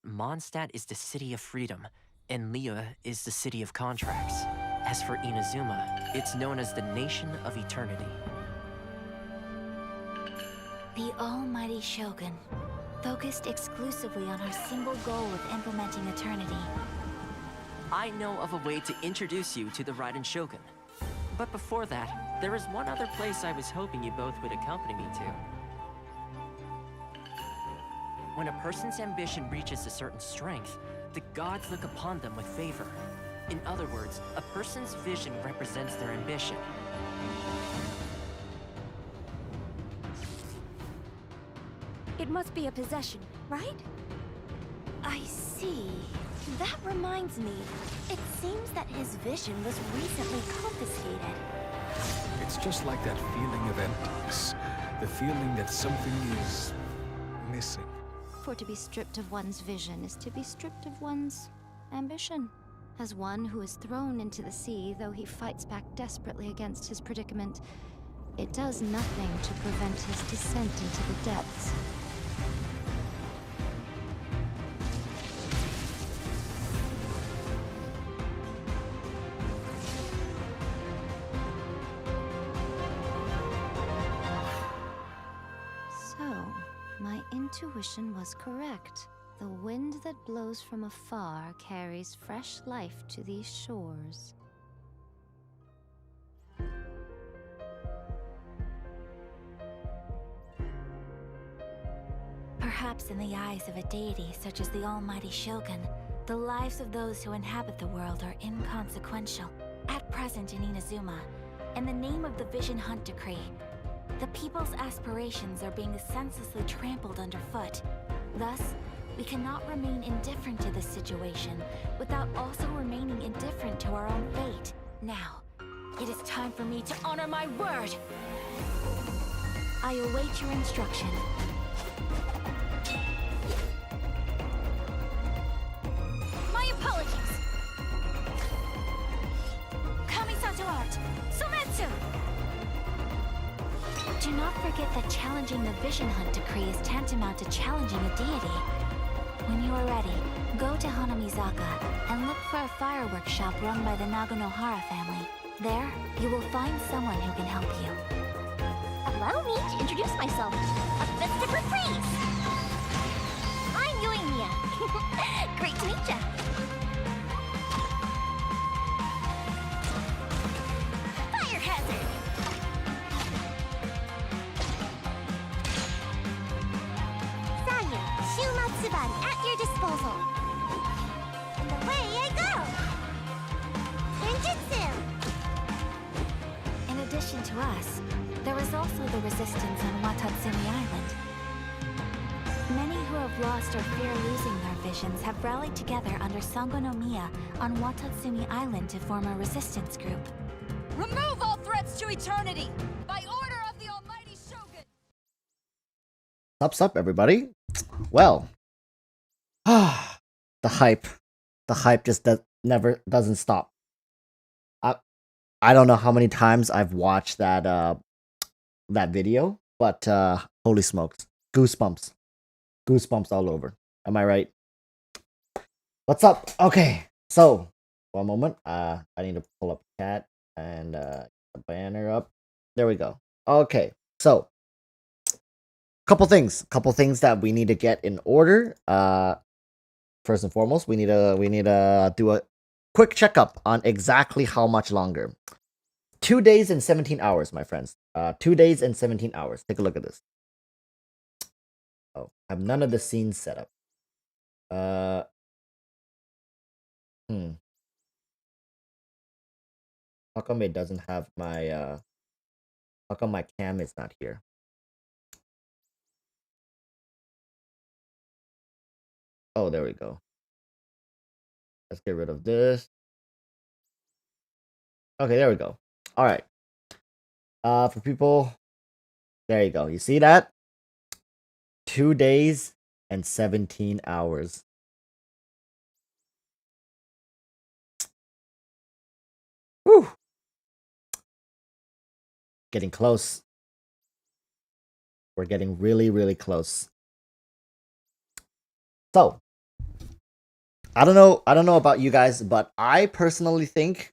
Mondstadt is the city of freedom, and Liyue is the city of contracts. As for Inazuma, it's known as the Nation of Eternity. The almighty Shogun, focused exclusively on her single goal of implementing eternity. I know of a way to introduce you to the Raiden Shogun. But before that, there is one other place I was hoping you both would accompany me to. When a person's ambition reaches a certain strength, the gods look upon them with favor. In other words, a person's vision represents their ambition. It must be a possession, right? I see. That reminds me. It seems that his vision was recently confiscated. It's just like that feeling of emptiness. The feeling that something is missing. For to be stripped of one's vision is to be stripped of one's ambition. As one who is thrown into the sea, though he fights back desperately against his predicament, it does nothing to prevent his descent into the depths. My intuition was correct. The wind that blows from afar carries fresh life to these shores. Perhaps in the eyes of a deity such as the almighty Shogun, the lives of those who inhabit the world are inconsequential. At present in Inazuma, in the name of the Vision Hunt Decree, the people's aspirations are being senselessly trampled underfoot. Thus, we cannot remain indifferent to this situation without also remaining indifferent to our own fate. Now, it is time for me to honor my word! I await your instruction. My apologies! Kamisato Art! Sometsu! Do not forget that challenging the Vision Hunt Decree is tantamount to challenging a deity. When you are ready, go to Hanamizaka and look for a fireworks shop run by the Naganohara family. There, you will find someone who can help you. Allow me to introduce myself. A festive reprise! I'm Yoimiya. Great to meet ya. Fire hazard! Shumatsubari at your disposal. And away I go! Genjutsu! In addition to us, there is also the resistance on Watatsumi Island. Many who have lost or fear losing their visions have rallied together under Sango no Miya on Watatsumi Island to form a resistance group. Remove all threats to eternity! By order of the almighty Shogun! Sup, everybody? Well, the hype just never doesn't stop. I don't know how many times I've watched that video, but holy smokes, goosebumps all over. Am I right? What's up? Okay, so one moment. I need to pull up chat and the banner up. There we go. Okay, so couple things that we need to get in order. First and foremost, we need to do a quick checkup on exactly how much longer. 2 days and 17 hours, my friends. 2 days and 17 hours. Take a look at this. Oh, I have none of the scenes set up. How come it doesn't have my how come my cam is not here? Oh, there we go. Let's get rid of this. Okay, there we go. All right. For people, there you go. You see that? 2 days and 17 hours. Whew. Getting close. We're getting really, really close. So, I don't know. I don't know about you guys, but I personally think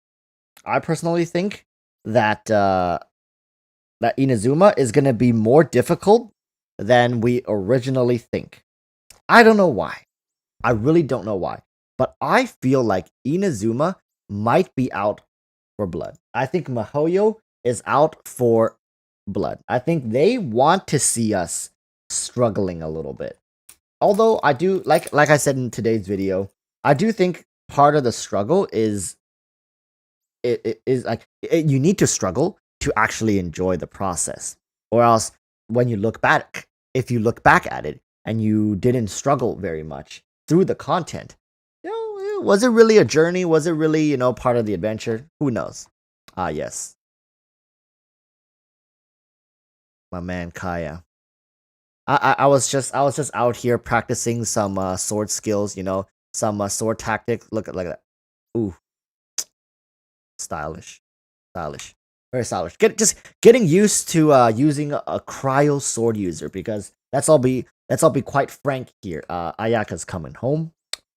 that that Inazuma is gonna be more difficult than we originally think. I don't know why. I really don't know why. But I feel like Inazuma might be out for blood. I think Mihoyo is out for blood. I think they want to see us struggling a little bit. Although I do like I said in today's video, I do think part of the struggle is it is like you need to struggle to actually enjoy the process, or else when you look back, if you look back at it and you didn't struggle very much through the content, you know, was it really a journey? Was it really, you know, part of the adventure? Who knows? Ah, yes, my man Kaya. I was just out here practicing some sword skills, you know, some sword tactics. Look at like that. Ooh, stylish, stylish, very stylish. Just getting used to using a cryo sword user, because let's all be quite frank here. Ayaka's coming home,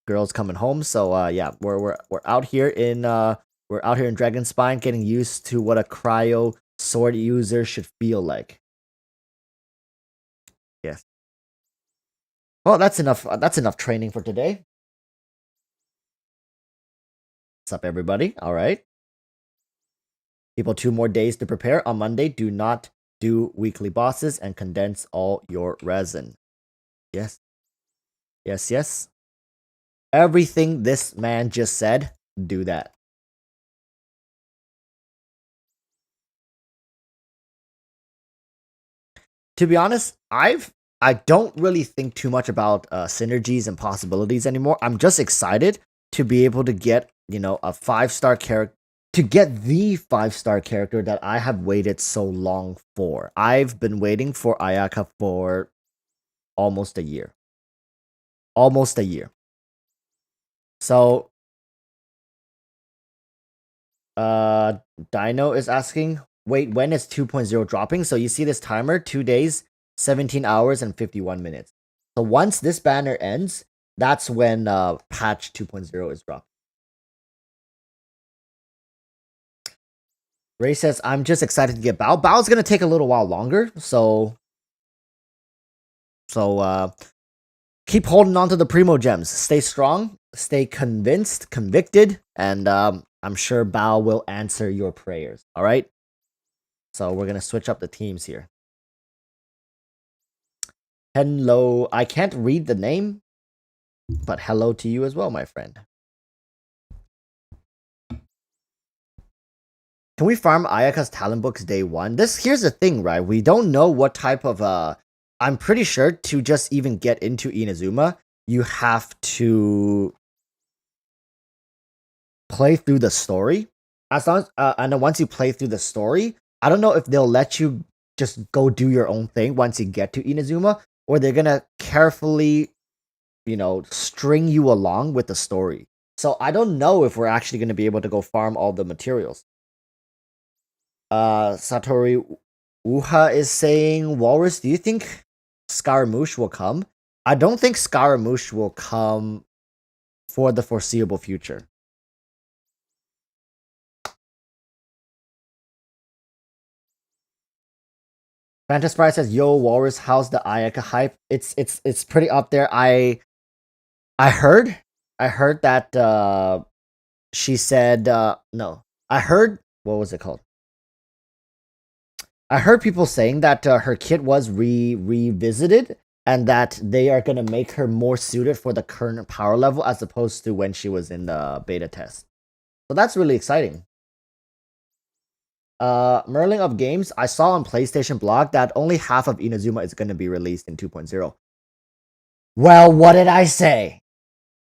girl's coming home, so yeah, we're out here in Dragonspine, getting used to what a cryo sword user should feel like. Yes. Well, that's enough. That's enough training for today. What's up, everybody? All right. People, 2 more days to prepare. On Monday, do not do weekly bosses and condense all your resin. Yes. Yes, yes. Everything this man just said, do that. To be honest, I don't really think too much about synergies and possibilities anymore. I'm just excited to be able to get, you know, a 5-star character, to get the 5-star character that I have waited so long for. I've been waiting for Ayaka for almost a year. Almost a year. So, Dino is asking, wait, when is 2.0 dropping? So you see this timer, 2 days, 17 hours, and 51 minutes. So once this banner ends, that's when patch 2.0 is dropped. Ray says, I'm just excited to get Bao. Bao's gonna take a little while longer, so keep holding on to the Primo Gems. Stay strong, stay convinced, convicted, and I'm sure Bao will answer your prayers. All right? So we're gonna switch up the teams here. Hello. I can't read the name, but hello to you as well, my friend. Can we farm Ayaka's talent books day one? Here's the thing, right? We don't know what type of I'm pretty sure to just even get into Inazuma, you have to play through the story. As long as and then once you play through the story, I don't know if they'll let you just go do your own thing once you get to Inazuma, or they're gonna carefully, you know, string you along with the story. So I don't know if we're actually gonna be able to go farm all the materials. Satori Uha is saying, Walrus, do you think Scaramouche will come? I don't think Scaramouche will come for the foreseeable future. Phantom Sprite says, "Yo, Walrus, how's the Ayaka hype? It's pretty up there. I heard that she said no. I heard, what was it called? I heard people saying that her kit was revisited, and that they are gonna make her more suited for the current power level as opposed to when she was in the beta test. So that's really exciting. Merlin of Games, I saw on PlayStation blog that only half of Inazuma is going to be released in 2.0. Well, what did I say?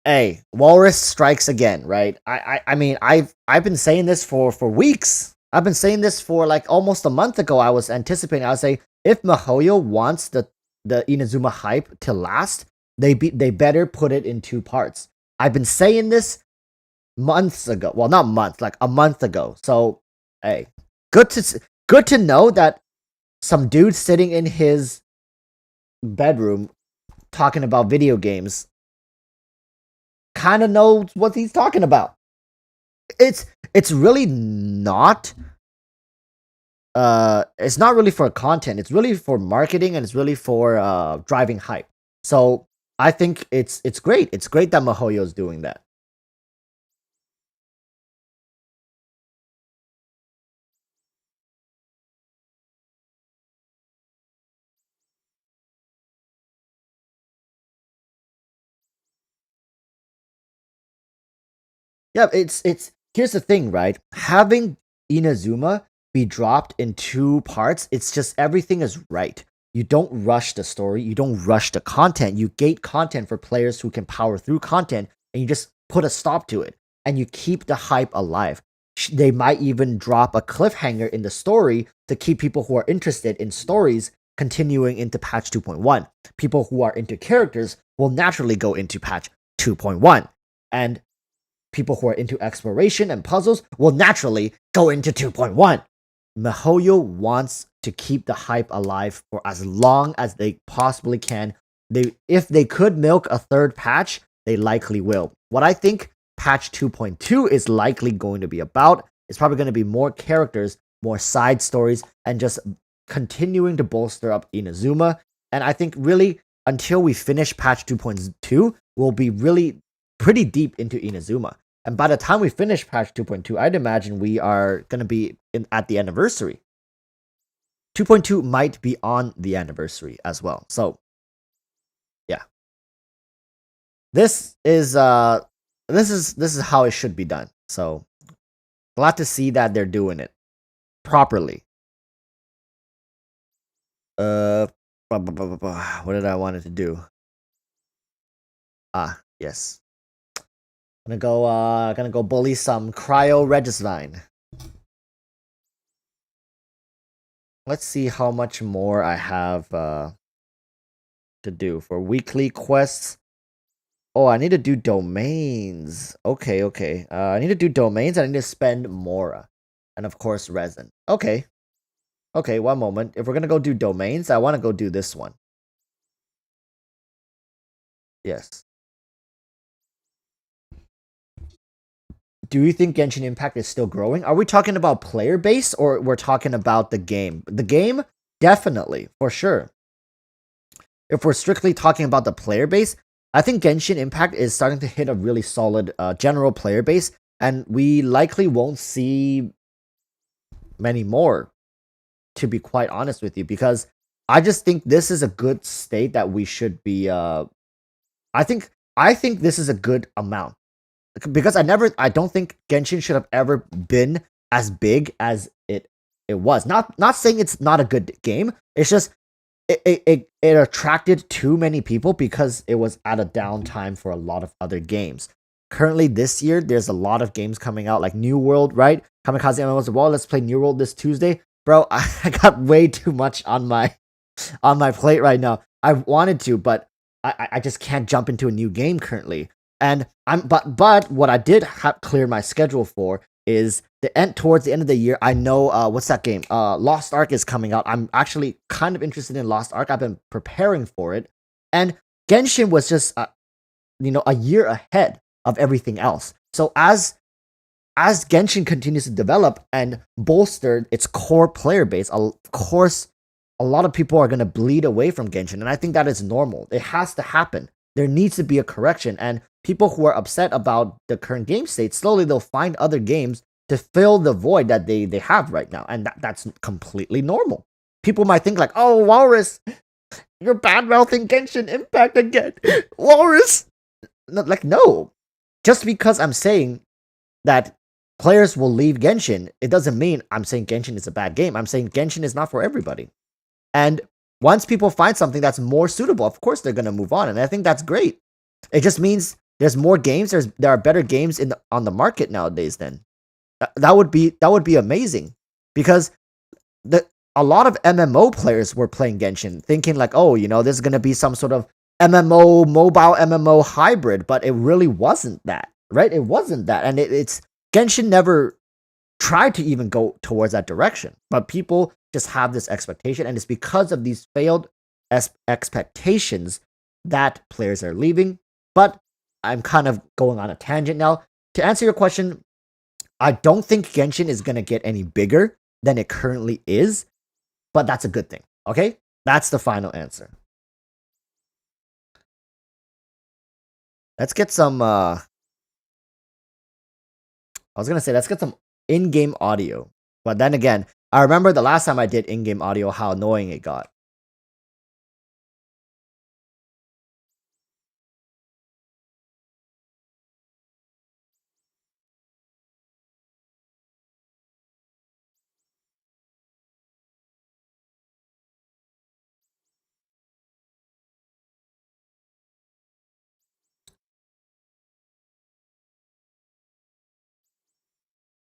Hey, Walrus strikes again, right? I mean, I've been saying this for weeks. I've been saying this for like almost a month ago. I was anticipating. I was saying, if Mihoyo wants the Inazuma hype to last, they better put it in 2 parts. I've been saying this months ago. Well, not months, like a month ago. So, hey, good to know that some dude sitting in his bedroom talking about video games kind of knows what he's talking about. It's really not it's not really for content. It's really for marketing, and it's really for driving hype. So I think it's great. It's great that MiHoYo's doing that. Yeah, it's here's the thing, right? Having Inazuma be dropped in 2 parts, it's just everything is right. You don't rush the story, you don't rush the content. You gate content for players who can power through content, and you just put a stop to it, and you keep the hype alive. They might even drop a cliffhanger in the story to keep people who are interested in stories continuing into patch 2.1. People who are into characters will naturally go into patch 2.1. And people who are into exploration and puzzles will naturally go into 2.1. MiHoYo wants to keep the hype alive for as long as they possibly can. If they could milk a 3rd patch, they likely will. What I think patch 2.2 is likely going to be about is probably going to be more characters, more side stories, and just continuing to bolster up Inazuma. And I think really until we finish patch 2.2, we'll be really pretty deep into Inazuma. And by the time we finish patch 2.2, I'd imagine we are going to be at the anniversary. 2.2 might be on the anniversary as well. So, yeah. This is how it should be done. So, glad to see that they're doing it properly. What did I want it to do? Yes. Gonna go bully some Cryo Regisvine. Let's see how much more I have to do for weekly quests. Oh, I need to do domains. Okay. I need to do domains. I need to spend Mora, and of course resin. Okay, one moment. If we're gonna go do domains, I want to go do this one. Yes. Do you think Genshin Impact is still growing? Are we talking about player base, or we're talking about the game? The game, definitely, for sure. If we're strictly talking about the player base, I think Genshin Impact is starting to hit a really solid general player base, and we likely won't see many more, to be quite honest with you, because I just think this is a good state that we should be. I think this is a good amount. Because I don't think Genshin should have ever been as big as it was. Not saying it's not a good game. It's just it attracted too many people because it was at a downtime for a lot of other games. Currently this year, there's a lot of games coming out, like New World, right? Kamikaze MMOs. Well, let's play New World this Tuesday, bro. I got way too much on my plate right now. I wanted to, but I just can't jump into a new game currently. And but what I did clear my schedule for is towards the end of the year. I know what's that game? Lost Ark is coming out. I'm actually kind of interested in Lost Ark. I've been preparing for it, and Genshin was just a year ahead of everything else. So as Genshin continues to develop and bolster its core player base, of course, a lot of people are going to bleed away from Genshin, and I think that is normal. It has to happen. There needs to be a correction, and people who are upset about the current game state, slowly they'll find other games to fill the void that they have right now, and that's completely normal. People might think like, oh, Walrus, you're bad-mouthing Genshin Impact again. Walrus! No. Just because I'm saying that players will leave Genshin, it doesn't mean I'm saying Genshin is a bad game. I'm saying Genshin is not for everybody. And once people find something that's more suitable, of course they're going to move on, and I think that's great. It just means there's more games. There are better games on the market nowadays. Then that would be amazing, because a lot of MMO players were playing Genshin, thinking like, oh, this is going to be some sort of mobile MMO hybrid, but it really wasn't that, right? It wasn't that, and it's Genshin never tried to even go towards that direction, but people just have this expectation, and it's because of these failed expectations that players are leaving. But I'm kind of going on a tangent now. To answer your question, I don't think Genshin is going to get any bigger than it currently is, but that's a good thing, okay? That's the final answer. Let's get some, I was going to say, let's get some in-game audio. But then again, I remember the last time I did in-game audio, how annoying it got.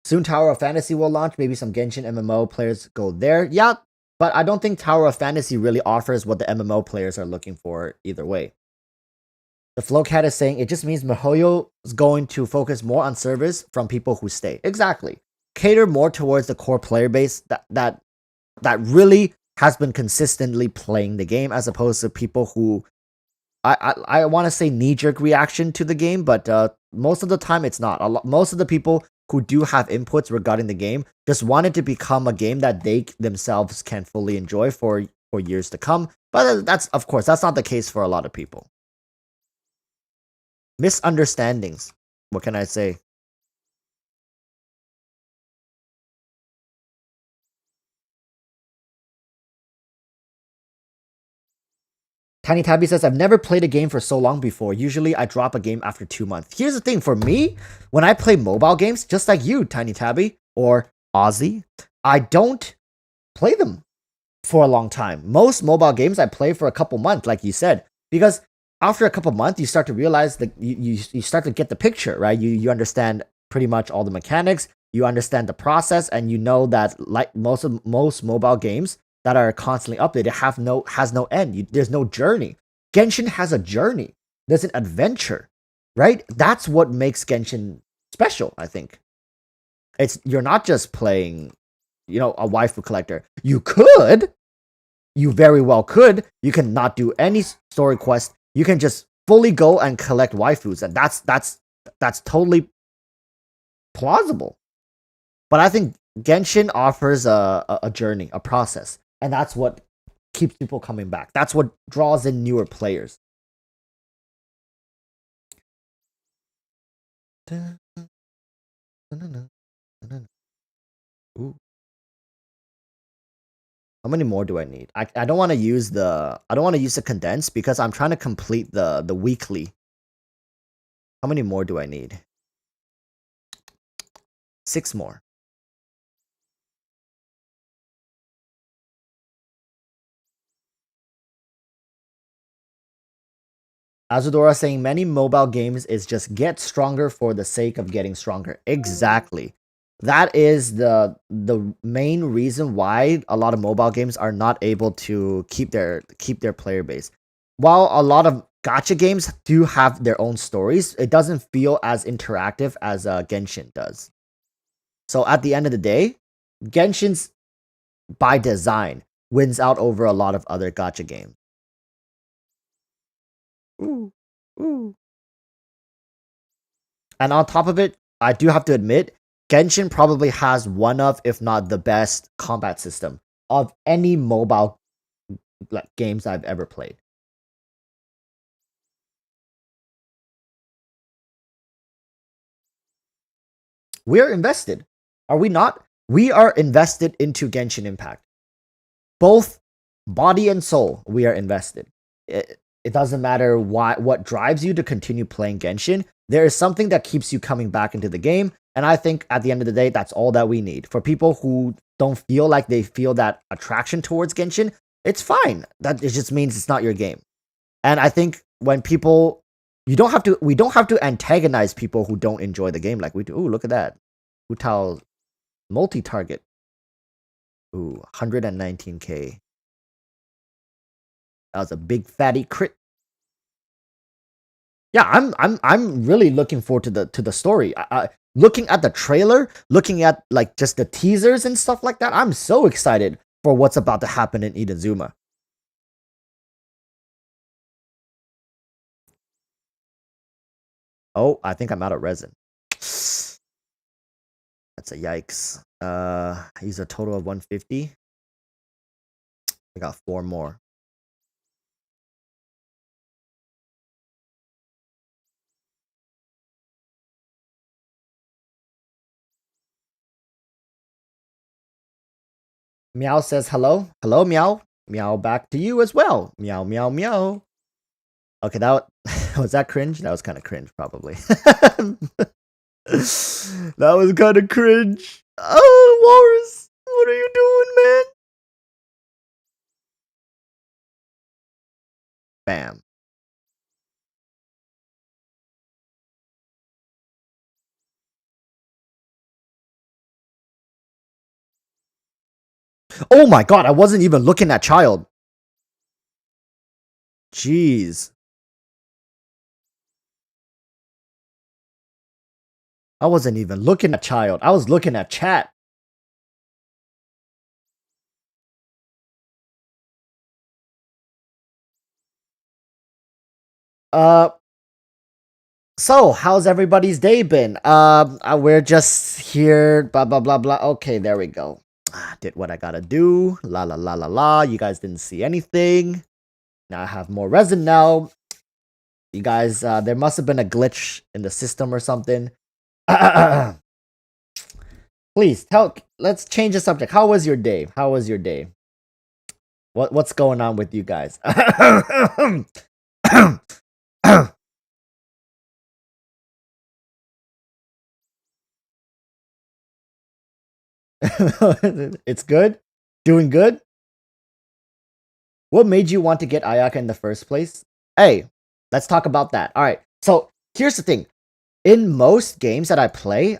Soon Tower of Fantasy will launch. Maybe some Genshin MMO players go there. Yeah, but I don't think Tower of Fantasy really offers what the MMO players are looking for either way. The Flowcat is saying it just means MiHoYo is going to focus more on service from people who stay. Exactly. Cater more towards the core player base that really has been consistently playing the game, as opposed to people who I want to say knee-jerk reaction to the game, but most of the time it's not. Most of the people who do have inputs regarding the game just want it to become a game that they themselves can fully enjoy for years to come. But that's, of course, that's not the case for a lot of people. Misunderstandings. What can I say? Tiny Tabby says, I've never played a game for so long before. Usually I drop a game after 2 months. Here's the thing, for me, when I play mobile games, just like you, Tiny Tabby, or Ozzy, I don't play them for a long time. Most mobile games I play for a couple months, like you said, because after a couple months, you start to realize that you start to get the picture, right? You understand pretty much all the mechanics, you understand the process, and you know that like most mobile games that are constantly updated has no end. There's no journey. Genshin has a journey. There's an adventure, right? That's what makes Genshin special, I think. You're not just playing, a waifu collector. You very well could. You can not do any story quest. You can just fully go and collect waifus, and that's totally plausible. But I think Genshin offers a journey, a process. And that's what keeps people coming back. That's what draws in newer players. Ooh. How many more do I need? I don't want to use the condensed because I'm trying to complete the weekly. How many more do I need? 6 more. Azudora saying many mobile games is just get stronger for the sake of getting stronger. Exactly. That is the main reason why a lot of mobile games are not able to keep their player base. While a lot of gacha games do have their own stories, it doesn't feel as interactive as Genshin does. So at the end of the day, Genshin's by design wins out over a lot of other gacha games. Ooh. And on top of it, I do have to admit, Genshin probably has one of, if not the best, combat system of any mobile games I've ever played. We're invested. Are we not? We are invested into Genshin Impact. Both body and soul, we are invested. It doesn't matter what drives you to continue playing Genshin. There is something that keeps you coming back into the game. And I think at the end of the day, that's all that we need. For people who don't feel like they feel that attraction towards Genshin, it's fine. That it just means it's not your game. And I think when people, we don't have to antagonize people who don't enjoy the game like we do. Ooh, look at that. Hutao multi-target. Ooh, 119k. That was a big fatty crit. Yeah, I'm really looking forward to the story. Looking at the trailer, looking at like just the teasers and stuff like that, I'm so excited for what's about to happen in Inazuma. Oh, I think I'm out of resin. That's a yikes. Use a total of 150. I got 4 more. Meow says hello. Hello, Meow. Meow back to you as well. Meow, meow, meow. Okay, that was that cringe? That was kind of cringe, probably. That was kind of cringe. Oh, Walrus, what are you doing, man? Bam. Oh my god, I wasn't even looking at child. Jeez. I wasn't even looking at child. I was looking at chat. Uh, so how's everybody's day been? We're just here, blah blah blah blah. Okay, there we go. Did what I gotta do. La la la la la. You guys didn't see anything. Now I have more resin now. You guys, there must have been a glitch in the system or something. Please let's change the subject. How was your day? How was your day? What's going on with you guys? It's good? Doing good? What made you want to get Ayaka in the first place? Hey, let's talk about that. Alright, so here's the thing. In most games that I played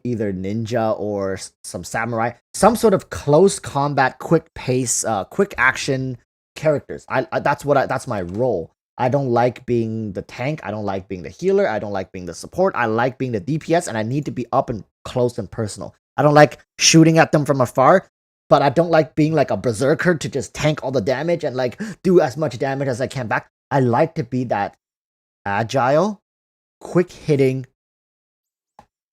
either ninja or some samurai, some sort of close combat, quick pace, quick action characters. That's my role. I don't like being the tank. I don't like being the healer. I don't like being the support. I like being the DPS, and I need to be up and close and personal. I don't like shooting at them from afar, but I don't like being like a berserker to just tank all the damage and like do as much damage as I can back. I like to be that agile, quick hitting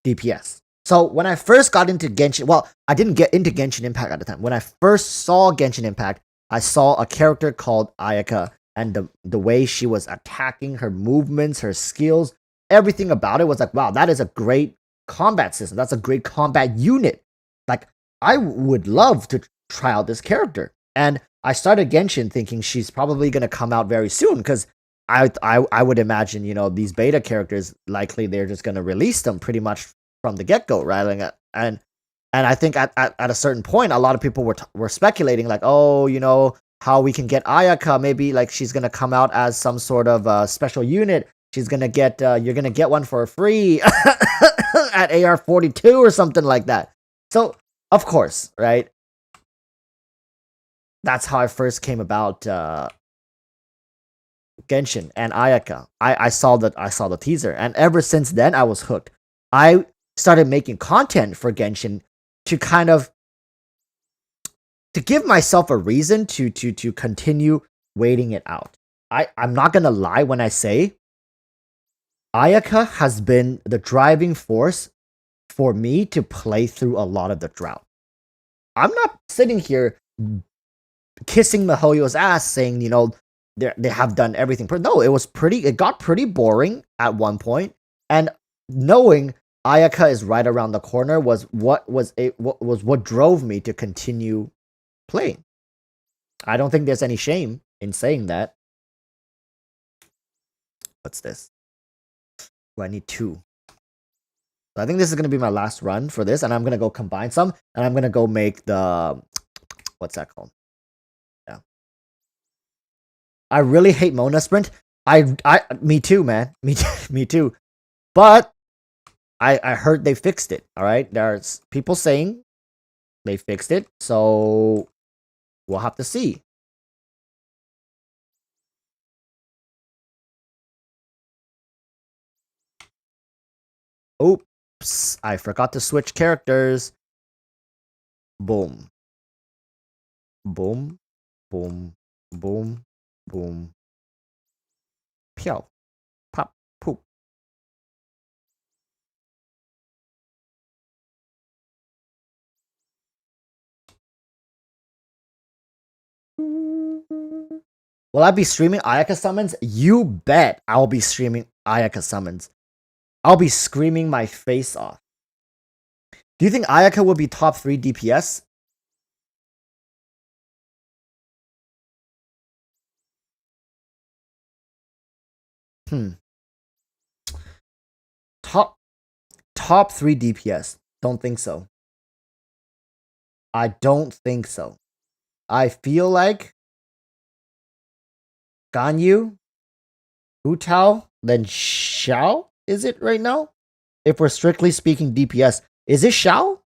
DPS. So when I first got into Genshin, well, I didn't get into Genshin Impact at the time. When I first saw Genshin Impact, I saw a character called Ayaka, and the way she was attacking, her movements, her skills, everything about it was like, wow, that is a great combat system. That's a great combat unit. Like, I would love to try out this character. And I started Genshin thinking she's probably going to come out very soon, because I would imagine, you know, these beta characters, likely they're just going to release them pretty much from the get-go, right? Like, and I think at a certain point, a lot of people were speculating, like, oh, you know, how we can get Ayaka, maybe like she's going to come out as some sort of special unit. She's going to get, you're going to get one for free at AR-42 or something like that. So, of course, right? That's how I first came about Genshin and Ayaka. I saw the teaser, and ever since then I was hooked. I started making content for Genshin to kind of to give myself a reason to continue waiting it out. I'm not gonna lie when I say Ayaka has been the driving force for me to play through a lot of the drought. I'm not sitting here kissing Mihoyo's ass saying, you know, they have done everything. No, it got pretty boring at one point, and knowing Ayaka is right around the corner was what drove me to continue playing. I don't think there's any shame in saying that. What's this? I need 2. So I think this is gonna be my last run for this, and I'm gonna go combine some, and I'm gonna go make the what's that called? Yeah. I really hate Mona Sprint. Me too, man. Me too. But I heard they fixed it. All right, there's people saying they fixed it, so we'll have to see. Oops, I forgot to switch characters. Boom. Boom. Boom. Boom. Boom. Pew. Pop. Poop. Will I be streaming Ayaka summons? You bet I'll be streaming Ayaka summons. I'll be screaming my face off. Do you think Ayaka will be top 3 DPS? Top 3 DPS. Don't think so. I don't think so. I feel like Ganyu, Hutao, then Xiao, is it right now? If we're strictly speaking DPS, is it Xiao?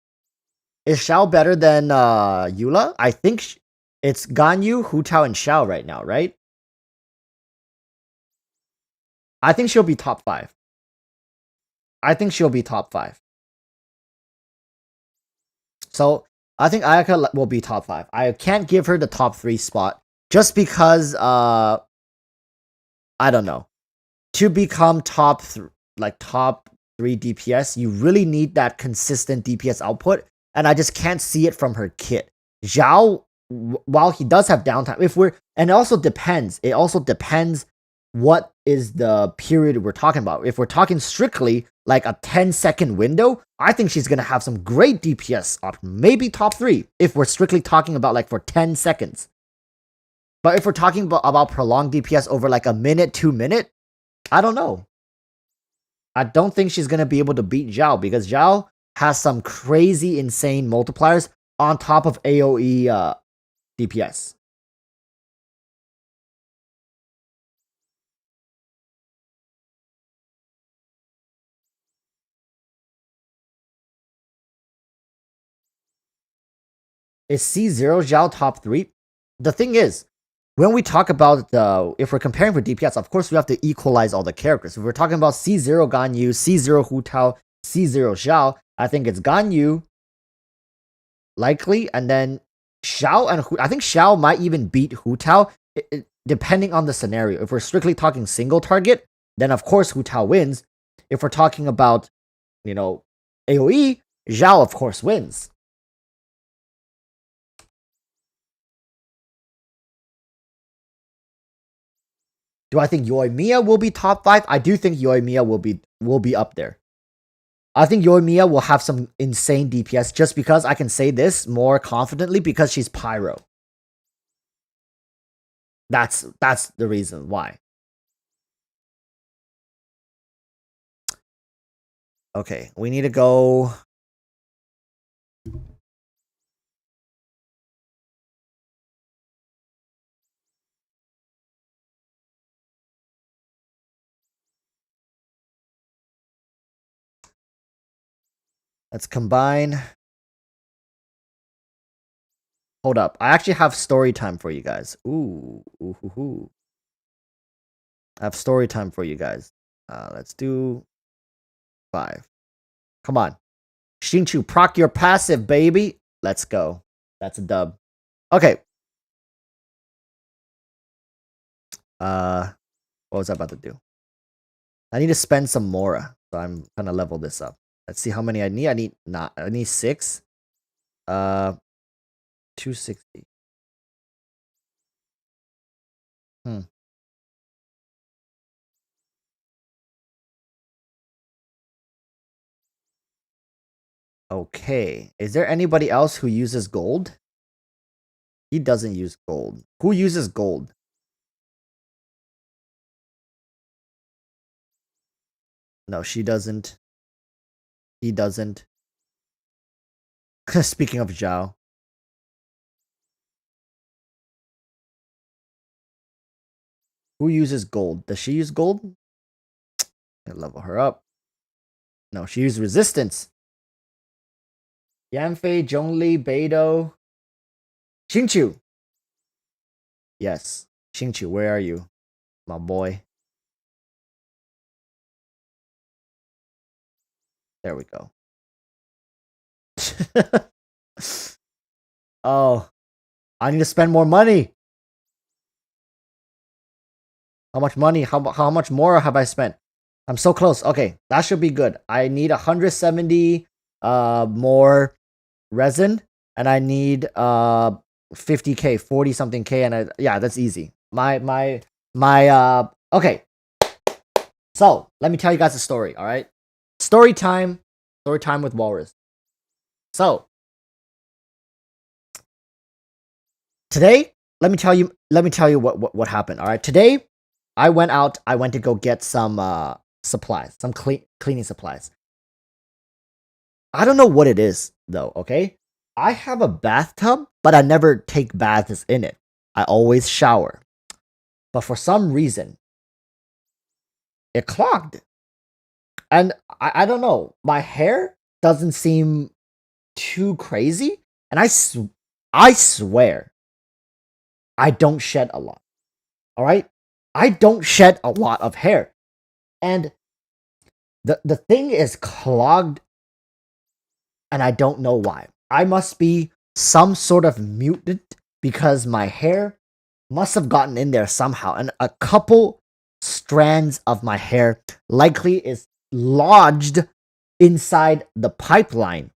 Is Xiao better than Eula? I think it's Ganyu, Hutao, and Xiao right now, right? I think she'll be top 5. I think she'll be top 5. So I think Ayaka will be top 5. I can't give her the top 3 spot just because I don't know. To become top 3 DPS, you really need that consistent DPS output, and I just can't see it from her kit. Zhao, while he does have downtime, and it also depends. It also depends what is the period we're talking about. If we're talking strictly like a 10-second window, I think she's gonna have some great DPS option, maybe top 3 if we're strictly talking about like for 10 seconds. But if we're talking about prolonged DPS over like a minute, 2 minute, I don't know. I don't think she's gonna be able to beat Zhao because Zhao has some crazy, insane multipliers on top of AoE DPS. Is C0 Zhao top 3? The thing is, when we talk about if we're comparing for DPS, of course we have to equalize all the characters. If we're talking about C0 Ganyu, C0 Hutao, C0 Xiao, I think it's Ganyu likely, and then Xiao and I think Xiao might even beat Hutao, depending on the scenario. If we're strictly talking single target, then of course Hutao wins. If we're talking about, AoE, Xiao of course wins. Do I think Yoimiya will be top 5? I do think Yoimiya will be up there. I think Yoimiya will have some insane DPS just because I can say this more confidently because she's Pyro. That's the reason why. Okay, we need to go. Let's combine. Hold up. I actually have story time for you guys. Ooh. I have story time for you guys. Let's do 5. Come on. Xingqiu, proc your passive, baby. Let's go. That's a dub. Okay. What was I about to do? I need to spend some Mora. So I'm gonna level this up. Let's see how many I need. I need 6. 260. Okay. Is there anybody else who uses gold? He doesn't use gold. Who uses gold? No, she doesn't. He doesn't. Speaking of Zhao. Who uses gold? Does she use gold? Level her up. No, she used resistance. Yanfei, Zhongli, Beidou. Xingqiu. Yes. Xingqiu, where are you? My boy. There we go. Oh. I need to spend more money. How much money? How much more have I spent? I'm so close. Okay, that should be good. I need 170 more resin, and I need 50k, 40 something k, and yeah, that's easy. Okay. So let me tell you guys a story. All right. Story time with Walrus. So today, let me tell you what happened. All right. Today, I went to go get some supplies, some cleaning supplies. I don't know what it is though. Okay. I have a bathtub, but I never take baths in it. I always shower. But for some reason, it clogged. And I don't know. My hair doesn't seem too crazy. And I swear, I don't shed a lot. All right? I don't shed a lot of hair. And the thing is clogged, and I don't know why. I must be some sort of mutant because my hair must have gotten in there somehow. And a couple strands of my hair likely is lodged inside the pipeline.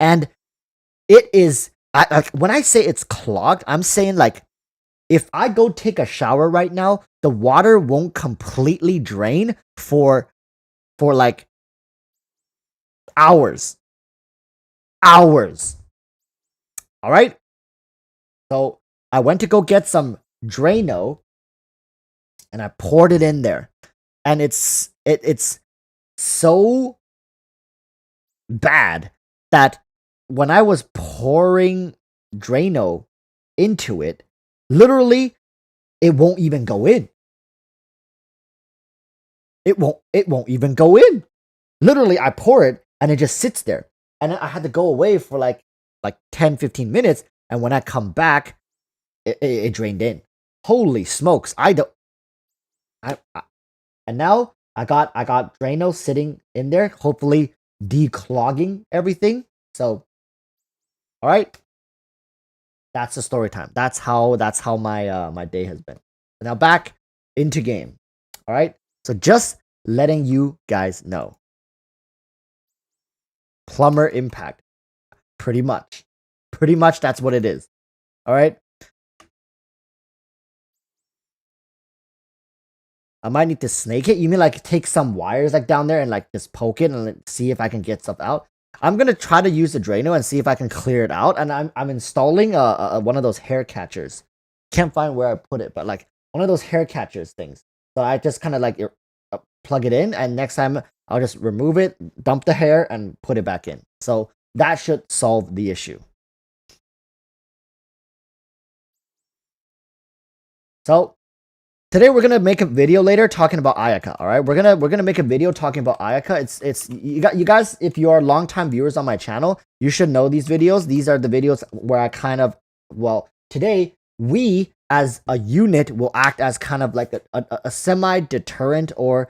And it is, when I say it's clogged, I'm saying like, if I go take a shower right now, the water won't completely drain for like hours. Hours. All right? So I went to go get some Drano and I poured it in there. And it's so bad that when I was pouring Drano into it, literally it won't even go in. It won't even go in. Literally, I pour it and it just sits there. And then I had to go away for like 10-15 minutes. And when I come back, it drained in. Holy smokes. And now I got Drano sitting in there, hopefully declogging everything. So, all right. That's the story time. That's how my my day has been. Now back into game. All right. So just letting you guys know. Plumber Impact. Pretty much that's what it is. All right. I might need to snake it. You mean like take some wires like down there and like just poke it and like, see if I can get stuff out? I'm gonna try to use the Drano and see if I can clear it out. And I'm installing one of those hair catchers. Can't find where I put it, but like one of those hair catchers things. So I just kind of like plug it in, and next time I'll just remove it, dump the hair, and put it back in. So that should solve the issue. So today we're gonna make a video later talking about Ayaka. All right, we're gonna make a video talking about Ayaka. It's you guys. If you are longtime viewers on my channel, you should know these videos. These are the videos where I kind of today we as a unit will act as kind of like a semi deterrent or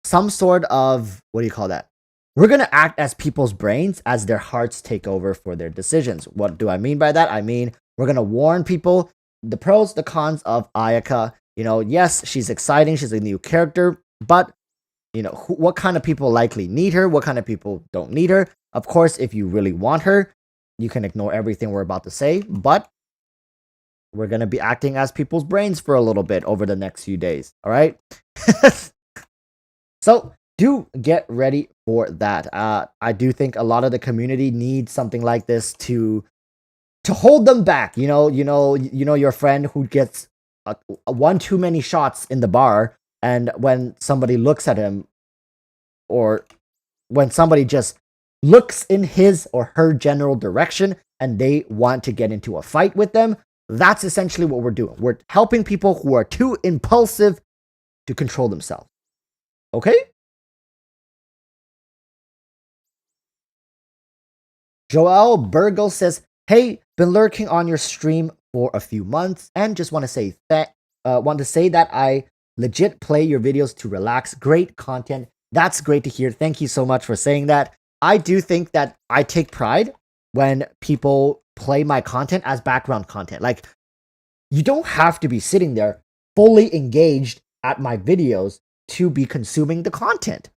some sort of, what do you call that? We're gonna act as people's brains as their hearts take over for their decisions. What do I mean by that? I mean we're gonna warn people the pros, the cons of Ayaka. You know, yes, she's exciting. She's a new character, but you know, what kind of people likely need her? What kind of people don't need her? Of course, if you really want her, you can ignore everything we're about to say, but we're going to be acting as people's brains for a little bit over the next few days. All right. So do get ready for that. I do think a lot of the community needs something like this to hold them back. You know, your friend who gets one too many shots in the bar, and when somebody looks at him, or when somebody just looks in his or her general direction and they want to get into a fight with them, that's essentially what we're doing. We're helping people who are too impulsive to control themselves. Okay? Joel Burgle says, "Hey, been lurking on your stream for a few months and just want to say that I legit play your videos to relax. Great content." That's great to hear. Thank you so much for saying that. I do think that I take pride when people play my content as background content. Like, you don't have to be sitting there fully engaged at my videos to be consuming the content.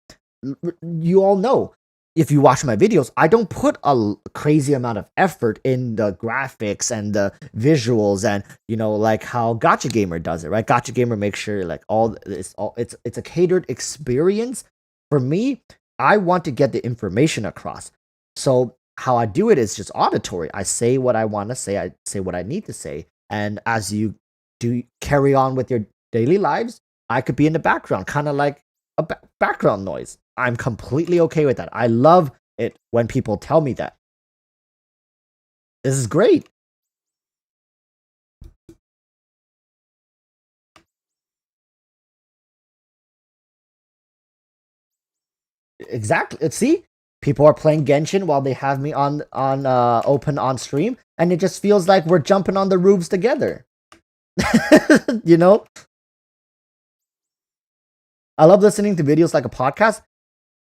You all know if you watch my videos, I don't put a crazy amount of effort in the graphics and the visuals and, you know, like how Gacha Gamer does it, right? Gacha Gamer makes sure like it's a catered experience. For me, I want to get the information across. So how I do it is just auditory. I say what I want to say, I say what I need to say, and as you do carry on with your daily lives, I could be in the background, kind of like a background noise. I'm completely okay with that. I love it when people tell me that. This is great. Exactly. See, people are playing Genshin while they have me on open on stream, and it just feels like we're jumping on the roofs together. You know, I love listening to videos like a podcast.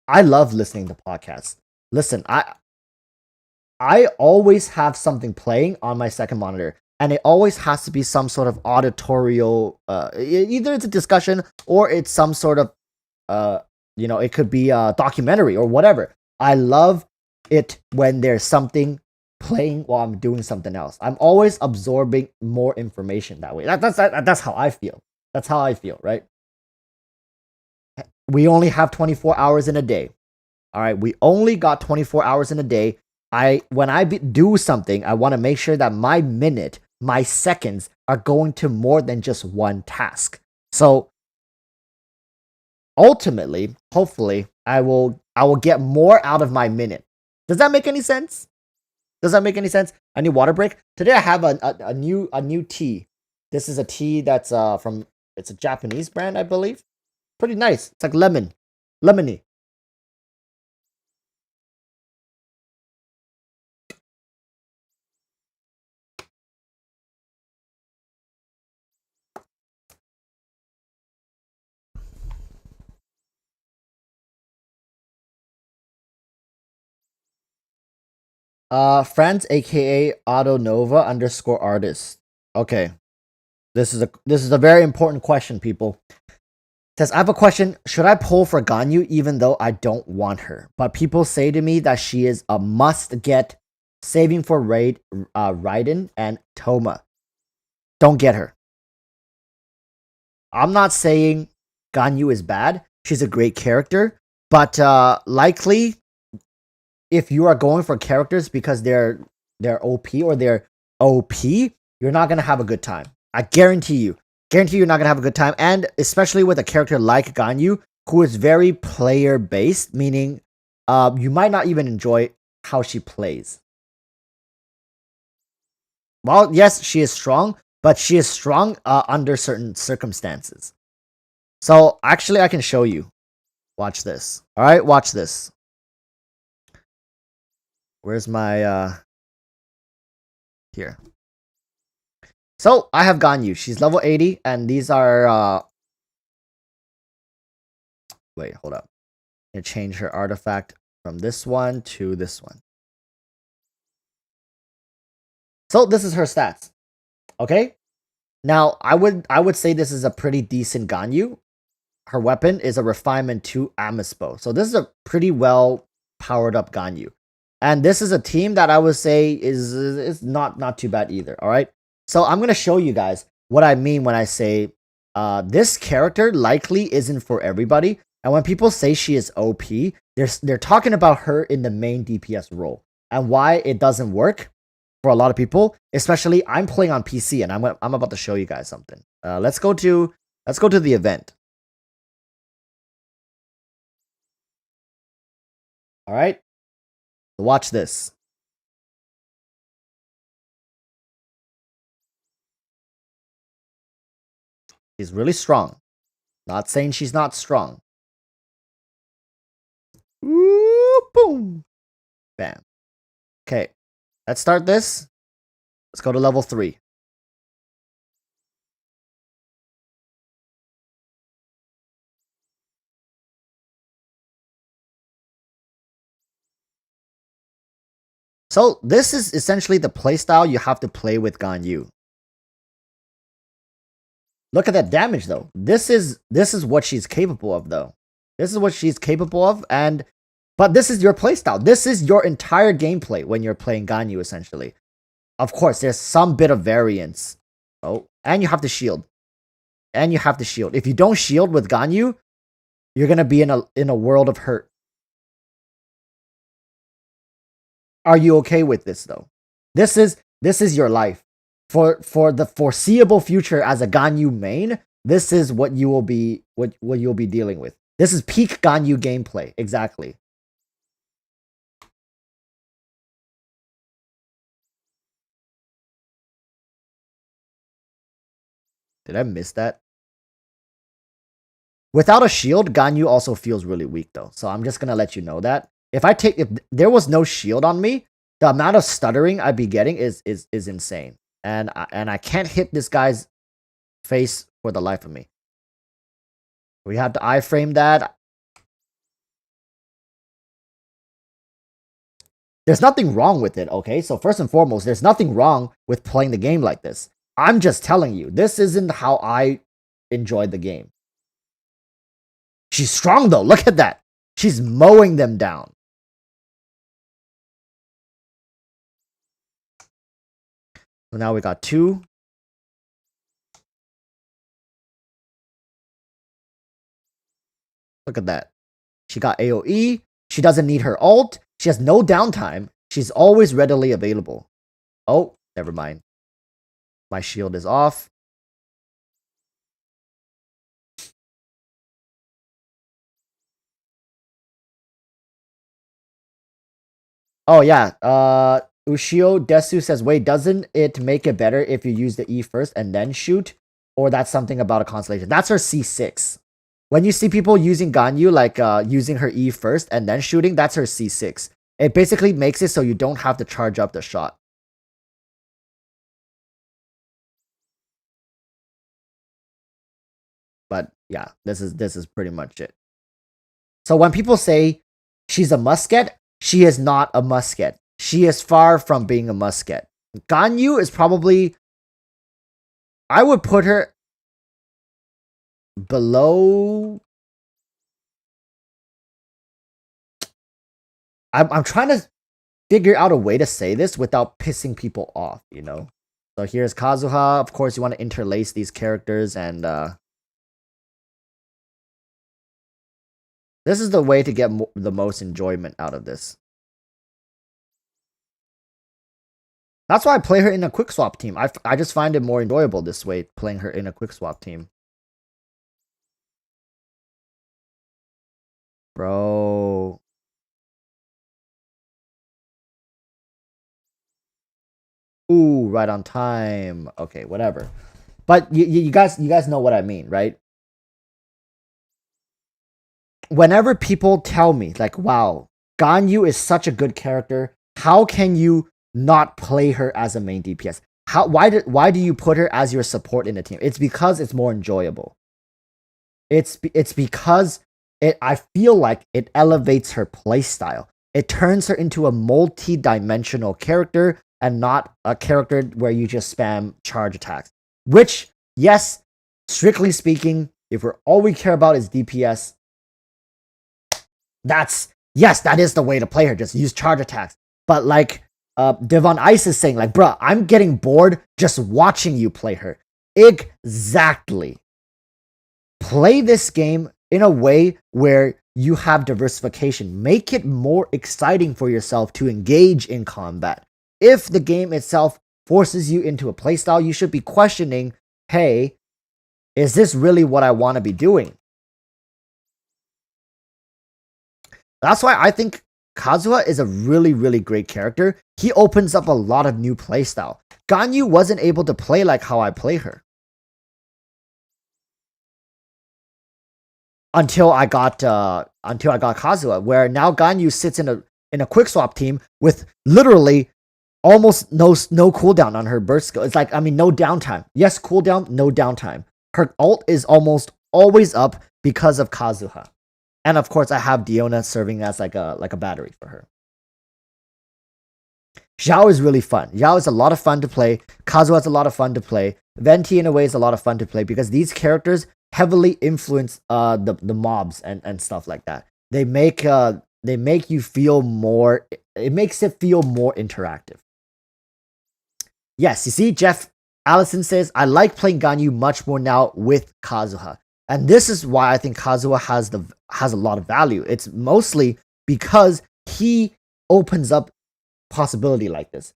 I love listening to podcasts. Listen, I always have something playing on my second monitor, and it always has to be some sort of auditorial. Either it's a discussion or it's some sort of you know, it could be a documentary or whatever. I love it when there's something playing while I'm doing something else. I'm always absorbing more information that way. That's how I feel. That's how I feel, right? We only have 24 hours in a day. All right, we only got 24 hours in a day. When I do something, I want to make sure that my minute, my seconds are going to more than just one task. So ultimately, hopefully, I will get more out of my minute. Does that make any sense? Does that make any sense? I need water break. Today I have a new tea. This is a tea that's from, it's a Japanese brand, I believe. Pretty nice. It's like lemony. Friends, aka Autonova _ artist. Okay. This is a very important question, people. It says, I have a question. Should I pull for Ganyu even though I don't want her? But people say to me that she is a must get, saving for Raiden and Toma. Don't get her. I'm not saying Ganyu is bad. She's a great character, but likely if you are going for characters because they're OP or they're OP, you're not gonna have a good time. I guarantee you. Guarantee you're not gonna have a good time, and especially with a character like Ganyu, who is very player based, meaning you might not even enjoy how she plays. Well, yes, she is strong, but she is strong under certain circumstances. So actually, I can show you. Watch this. All right, watch this. Where's my here? So I have Ganyu. She's level 80, and these are wait, hold up. I'm gonna change her artifact from this one to this one. So this is her stats. Okay? Now I would say this is a pretty decent Ganyu. Her weapon is a refinement 2 Amispo. So this is a pretty well powered up Ganyu. And this is a team that I would say is not too bad either. All right. So I'm gonna show you guys what I mean when I say this character likely isn't for everybody. And when people say she is OP, they're talking about her in the main DPS role and why it doesn't work for a lot of people. Especially I'm playing on PC, and I'm about to show you guys something. Let's go to the event. All right. Watch this. She's really strong. Not saying she's not strong. Ooh, boom. Bam. Okay. Let's start this. Let's go to level 3. So this is essentially the playstyle you have to play with Ganyu. Look at that damage though. This is what she's capable of though. This is what she's capable of, and But this is your playstyle. This is your entire gameplay when you're playing Ganyu, essentially. Of course, there's some bit of variance. Oh, and you have to shield. And you have to shield. If you don't shield with Ganyu, you're gonna be in a world of hurt. Are you okay with this though? This is your life. For the foreseeable future as a Ganyu main, this is what you will be what you'll be dealing with. This is peak Ganyu gameplay, exactly. Did I miss that? Without a shield, Ganyu also feels really weak though. So I'm just gonna let you know that. If there was no shield on me, the amount of stuttering I'd be getting is insane. And I can't hit this guy's face for the life of me. We have to iframe that. There's nothing wrong with it, okay? So first and foremost, there's nothing wrong with playing the game like this. I'm just telling you, this isn't how I enjoyed the game. She's strong though, look at that. She's mowing them down. So now we got 2. Look at that. She got AoE. She doesn't need her ult. She has no downtime. She's always readily available. Oh, never mind. My shield is off. Oh yeah, Ushio Desu says, wait, doesn't it make it better if you use the E first and then shoot? Or that's something about a constellation? That's her C6. When you see people using Ganyu, like using her E first and then shooting, that's her C6. It basically makes it so you don't have to charge up the shot. But yeah, this is pretty much it. So when people say she's a musket, she is not a musket. She is far from being a musket. Ganyu is probably, I would put her below. I'm trying to figure out a way to say this without pissing people off, you know? So here's Kazuha. Of course, you want to interlace these characters, and this is the way to get the most enjoyment out of this. That's why I play her in a quick swap team. I just find it more enjoyable this way, playing her in a quick swap team. Bro. Ooh, right on time. Okay, whatever. But you guys know what I mean, right? Whenever people tell me, like, wow, Ganyu is such a good character, how can you not play her as a main DPS? Why do you put her as your support in the team? It's because it's more enjoyable. It's because I feel like it elevates her playstyle. It turns her into a multi-dimensional character and not a character where you just spam charge attacks. Which, yes, strictly speaking, if all we care about is DPS, that is the way to play her. Just use charge attacks. But like Devon Ice is saying, like, bruh, I'm getting bored just watching you play her. Exactly. Play this game in a way where you have diversification. Make it more exciting for yourself to engage in combat. If the game itself forces you into a playstyle, you should be questioning, hey, is this really what I want to be doing? That's why I think Kazuha is a really, really great character. He opens up a lot of new playstyle. Ganyu wasn't able to play like how I play her. Until I got Kazuha, where now Ganyu sits in a quick swap team with literally almost no cooldown on her burst skill. It's like, I mean, no downtime. Yes, cooldown, no downtime. Her ult is almost always up because of Kazuha. And of course, I have Diona serving as like a battery for her. Xiao is really fun. Xiao is a lot of fun to play. Kazuha is a lot of fun to play. Venti, in a way, is a lot of fun to play because these characters heavily influence the mobs and stuff like that. They make they make you feel more, it makes it feel more interactive. Yes, you see, Jeff Allison says, I like playing Ganyu much more now with Kazuha. And this is why I think Kazuha has a lot of value. It's mostly because he opens up possibility like this.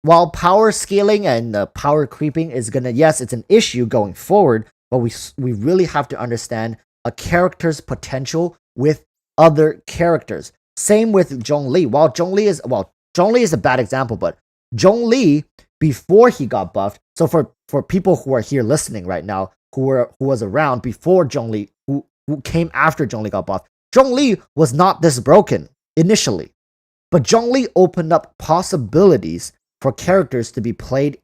While power scaling and power creeping is gonna, yes, it's an issue going forward, but we really have to understand a character's potential with other characters. Same with Zhongli. While Zhongli is a bad example, but Zhongli, before he got buffed, so for people who are here listening right now, who was around before Zhongli, who came after Zhongli got buffed, Zhongli was not this broken initially. But Zhongli opened up possibilities for characters to be played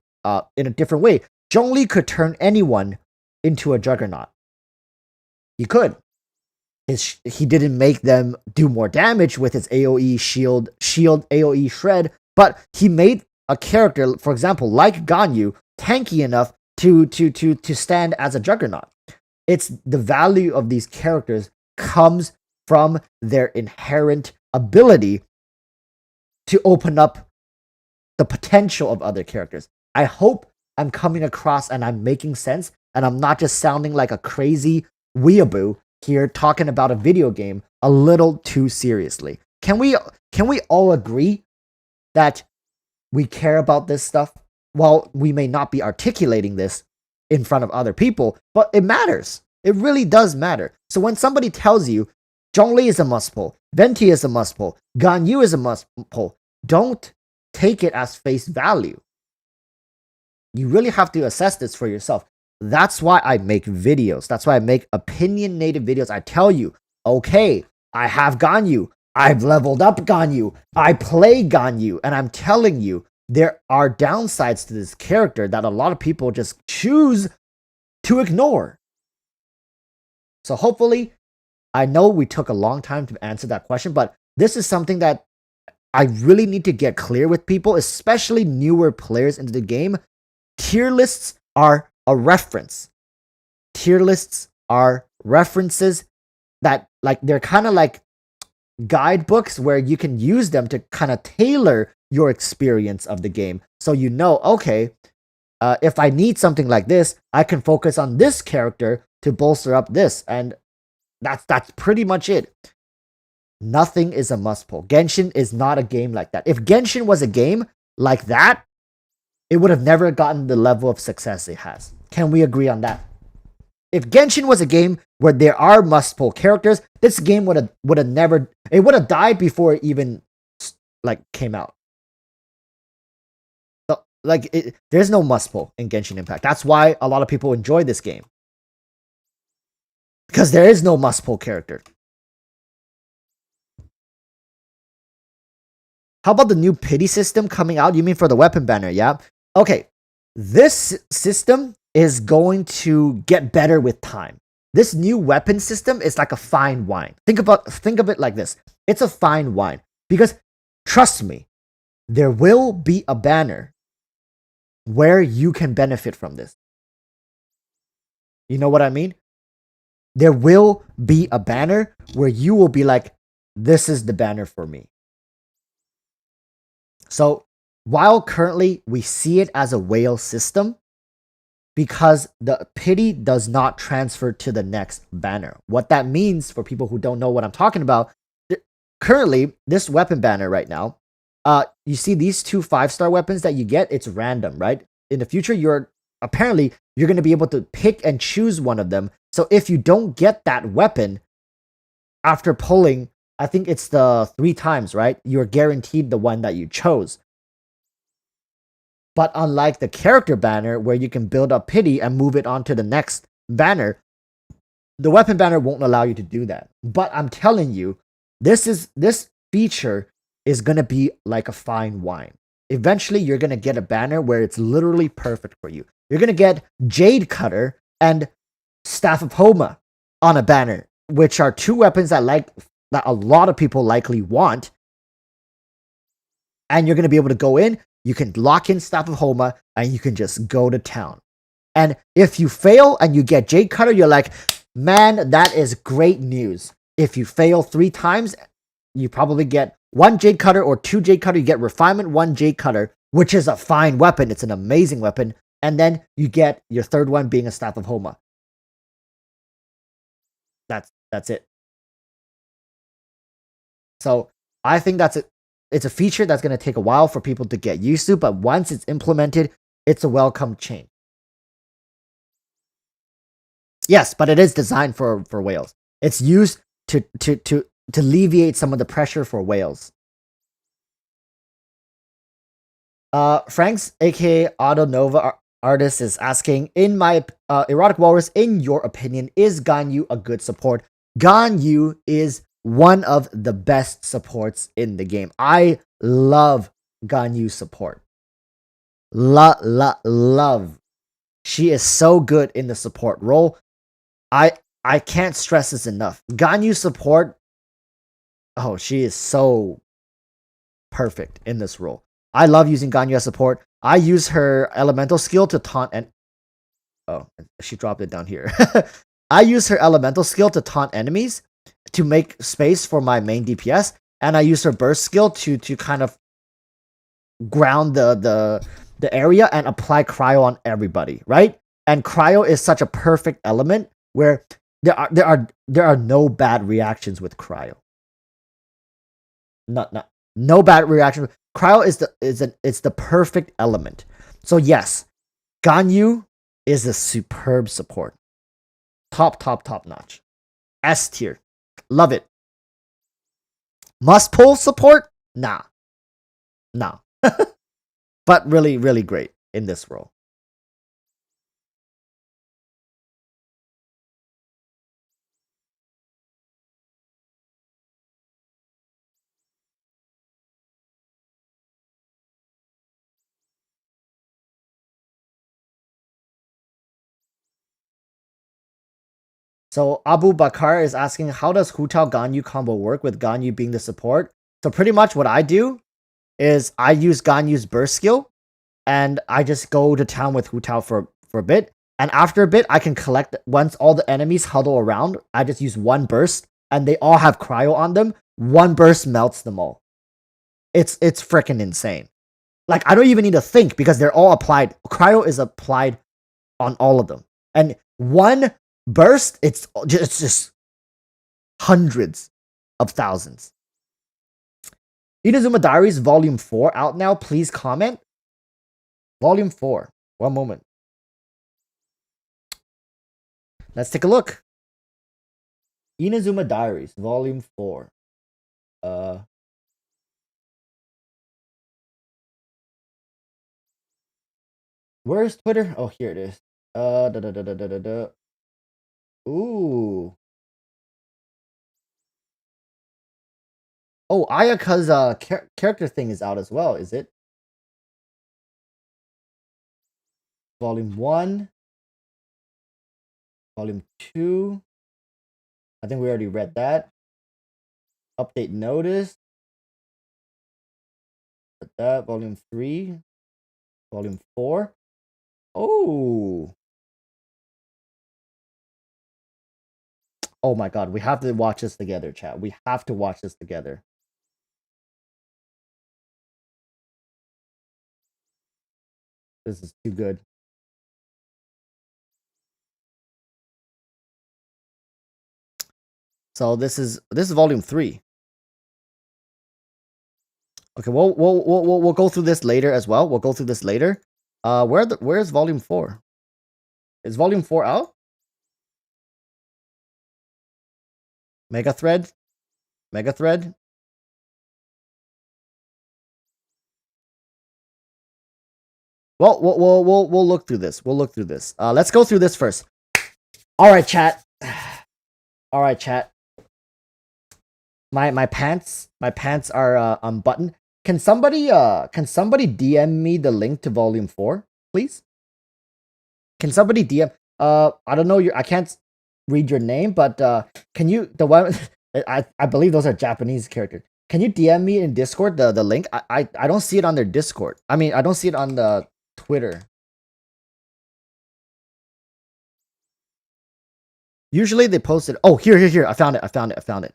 in a different way. Zhongli could turn anyone into a juggernaut. He could. He didn't make them do more damage with his AoE shield AoE shred, but he made a character, for example, like Ganyu, tanky enough to stand as a juggernaut. It's the value of these characters comes from their inherent ability to open up the potential of other characters. I hope I'm coming across and I'm making sense, and I'm not just sounding like a crazy weeaboo here talking about a video game a little too seriously. Can we all agree that we care about this stuff? While we may not be articulating this in front of other people, but it matters. It really does matter. So when somebody tells you Zhongli is a must pull, Venti is a must pull, Ganyu is a must pull, don't take it as face value. You really have to assess this for yourself. That's why I make videos. That's why I make opinionated videos. I tell you, okay, I have Ganyu. I've leveled up Ganyu. I play Ganyu. And I'm telling you, there are downsides to this character that a lot of people just choose to ignore. So hopefully, I know we took a long time to answer that question, but this is something that I really need to get clear with people, especially newer players into the game. Tier lists are a reference. Tier lists are references that, like, they're kind of like guidebooks where you can use them to kind of tailor your experience of the game. So you know, okay, if I need something like this, I can focus on this character to bolster up this. And that's pretty much it. Nothing is a must pull. Genshin is not a game like that. If Genshin was a game like that, it would have never gotten the level of success it has. Can we agree on that? If Genshin was a game where there are must pull characters, this game would have never, it would have died before it even like came out. So, like, there's no must pull in Genshin Impact. That's why a lot of people enjoy this game, because there is no must pull character. How about the new pity system coming out? You mean for the weapon banner, yeah? Okay, this system is going to get better with time. This new weapon system is like a fine wine. Think of it like this. It's a fine wine. Because, trust me, there will be a banner where you can benefit from this. You know what I mean? There will be a banner where you will be like, this is the banner for me. So, while currently we see it as a whale system, because the pity does not transfer to the next banner. What that means for people who don't know what I'm talking about, currently, this weapon banner right now, you see these 2 5-star weapons that you get, it's random, right? In the future, you're going to be able to pick and choose one of them. So if you don't get that weapon after pulling, I think it's the 3 times, right? You're guaranteed the one that you chose. But unlike the character banner, where you can build up pity and move it on to the next banner, the weapon banner won't allow you to do that. But I'm telling you, this feature is going to be like a fine wine. Eventually, you're going to get a banner where it's literally perfect for you. You're going to get Jade Cutter and Staff of Homa on a banner, which are 2 weapons that a lot of people likely want. And you're going to be able to go in, you can lock in Staff of Homa, and you can just go to town. And if you fail and you get Jade Cutter, you're like, man, that is great news. If you fail 3 times you probably get 1 Jade Cutter or 2 Jade Cutter. You get Refinement 1 Jade Cutter, which is a fine weapon. It's an amazing weapon. And then you get your third one being a Staff of Homa. That's it. So I think that's it. It's a feature that's going to take a while for people to get used to, but once it's implemented, it's a welcome change. Yes, but it is designed for whales. It's used to alleviate some of the pressure for whales. Frank's aka Auto Nova artist is asking, in my erotic walrus, in your opinion, is Ganyu a good support? Ganyu is one of the best supports in the game. I love Ganyu support. Love. She is so good in the support role. I can't stress this enough. Ganyu support, oh, she is so perfect in this role. I love using Ganyu as support. I use her elemental skill to taunt and oh, she dropped it down here. I use her elemental skill to taunt enemies to make space for my main DPS, and I use her burst skill to kind of ground the area and apply cryo on everybody, right? And cryo is such a perfect element where there are no bad reactions with cryo. No bad reaction. Cryo is the perfect element. So yes, Ganyu is a superb support. Top notch. S tier. Love it. Must pull support? Nah. But really, really great in this role. So Abu Bakar is asking, how does Hutao Ganyu combo work with Ganyu being the support? So pretty much what I do is I use Ganyu's burst skill, and I just go to town with Hutao for a bit. And after a bit, I can collect, once all the enemies huddle around, I just use one burst, and they all have cryo on them. One burst melts them all. It's freaking insane. Like, I don't even need to think because they're all applied. Cryo is applied on all of them. And one burst, it's just hundreds of thousands. Inazuma Diaries Volume 4 out now. Please comment. Volume 4. One moment. Let's take a look. Inazuma Diaries Volume 4. Where's Twitter? Oh, here it is. Ooh. Oh, Ayaka's character thing is out as well, is it? Volume 1. Volume 2. I think we already read that. Update notice. That. Volume 3. Volume 4. Oh. Oh my god, we have to watch this together, chat. We have to watch this together. This is too good. So this is volume 3. Okay, we'll go through this later as well. We'll go through this later. Where's volume 4? Is volume 4 out? Mega thread. Well, we'll look through this. Let's go through this first. All right, chat. My pants are unbuttoned. Can somebody DM me the link to volume 4, please? Can somebody DM? I don't know I can't read your name, but can you, the one I believe those are Japanese characters. Can you DM me in Discord the link? I don't see it on their Discord. I mean, I don't see it on the Twitter. Usually they post it. Oh, here. I found it.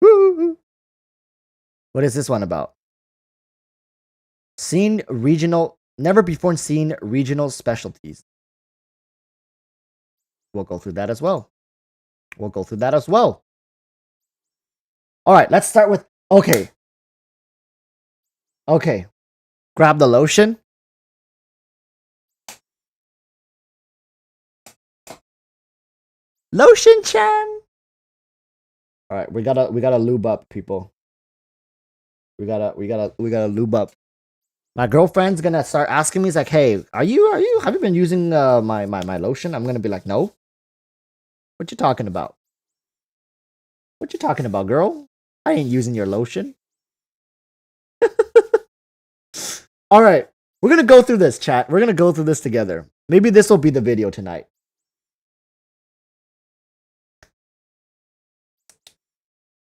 Woo! What is this one about? Never before seen regional specialties. We'll go through that as well. Alright, let's start with... Okay. Grab the lotion. Lotion-chan! Alright, we gotta lube up, people. We gotta lube up. My girlfriend's gonna start asking me, like, hey, have you been using my lotion? I'm gonna be like, no. What you talking about? What you talking about, girl? I ain't using your lotion. Alright, we're gonna go through this, chat. We're gonna go through this together. Maybe this will be the video tonight.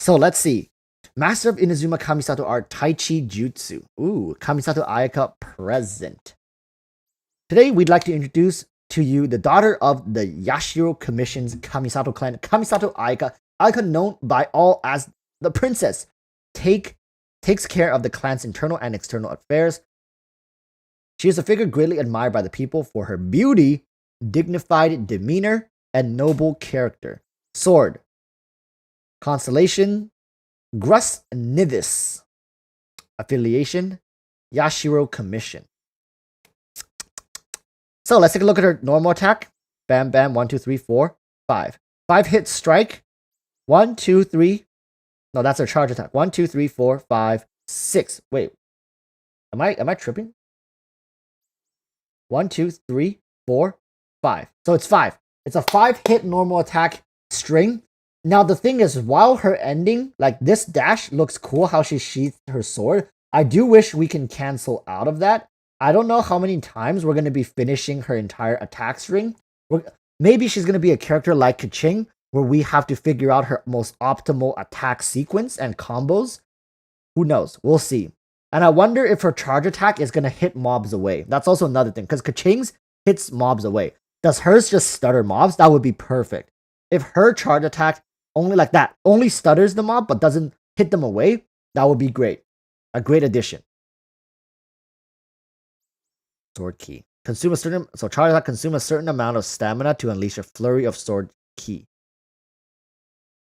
So let's see. Master of Inazuma Kamisato Art Taichi Jutsu. Ooh, Kamisato Ayaka present. Today we'd like to introduce to you the daughter of the Yashiro Commission's Kamisato clan, Kamisato Ayaka. Ayaka, known by all as the princess, takes care of the clan's internal and external affairs. She is a figure greatly admired by the people for her beauty, dignified demeanor, and noble character. Sword. Constellation, Grus Nivis. Affiliation, Yashiro Commission. So let's take a look at her normal attack. Bam, bam, 1, 2, 3, 4, 5. 5 hit strike. 1, 2, 3. No, that's her charge attack. 1, 2, 3, 4, 5, 6. Wait. Am I tripping? 1, 2, 3, 4, 5. So it's 5. It's a 5 hit normal attack string. Now the thing is, while her ending, like this dash looks cool how she sheathed her sword, I do wish we can cancel out of that. I don't know how many times we're going to be finishing her entire attack string. Maybe she's going to be a character like Kaching, where we have to figure out her most optimal attack sequence and combos. Who knows? We'll see. And I wonder if her charge attack is going to hit mobs away. That's also another thing, because Kaching's hits mobs away. Does hers just stutter mobs? That would be perfect. If her charge attack only stutters the mob but doesn't hit them away, that would be great. A great addition. Sword key. Charge attack consume a certain amount of stamina to unleash a flurry of sword key.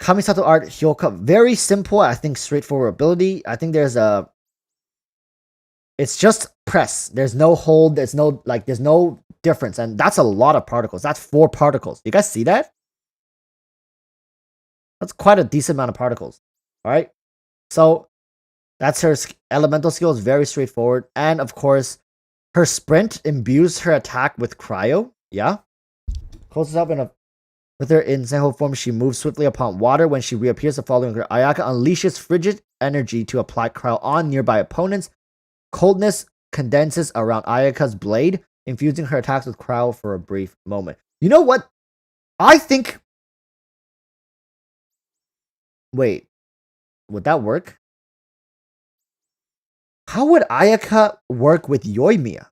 Kamisato Art Hyoka, very simple, I think straightforward ability. I think it's just press. There's no hold, there's no difference, and that's a lot of particles. That's 4 particles. You guys see that? That's quite a decent amount of particles. Alright? So, that's her elemental skill, is very straightforward. And of course, her sprint imbues her attack with cryo. Yeah. Closes up with her insane form, she moves swiftly upon water. When she reappears, the following her Ayaka unleashes frigid energy to apply cryo on nearby opponents. Coldness condenses around Ayaka's blade, infusing her attacks with cryo for a brief moment. You know what? I think... Wait. Would that work? How would Ayaka work with Yoimiya?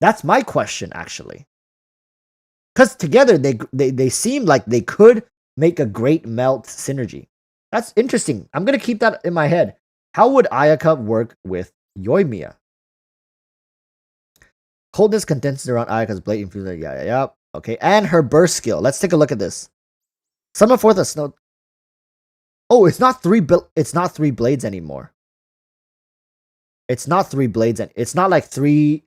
That's my question, actually. Because together, they seem like they could make a great melt synergy. That's interesting. I'm going to keep that in my head. How would Ayaka work with Yoimiya? Coldness condenses around Ayaka's blade, infuser. Yeah. Okay, and her burst skill. Let's take a look at this. Summon forth a snow... Oh, it's not 3 blades anymore. It's not 3 blades, and it's not like 3.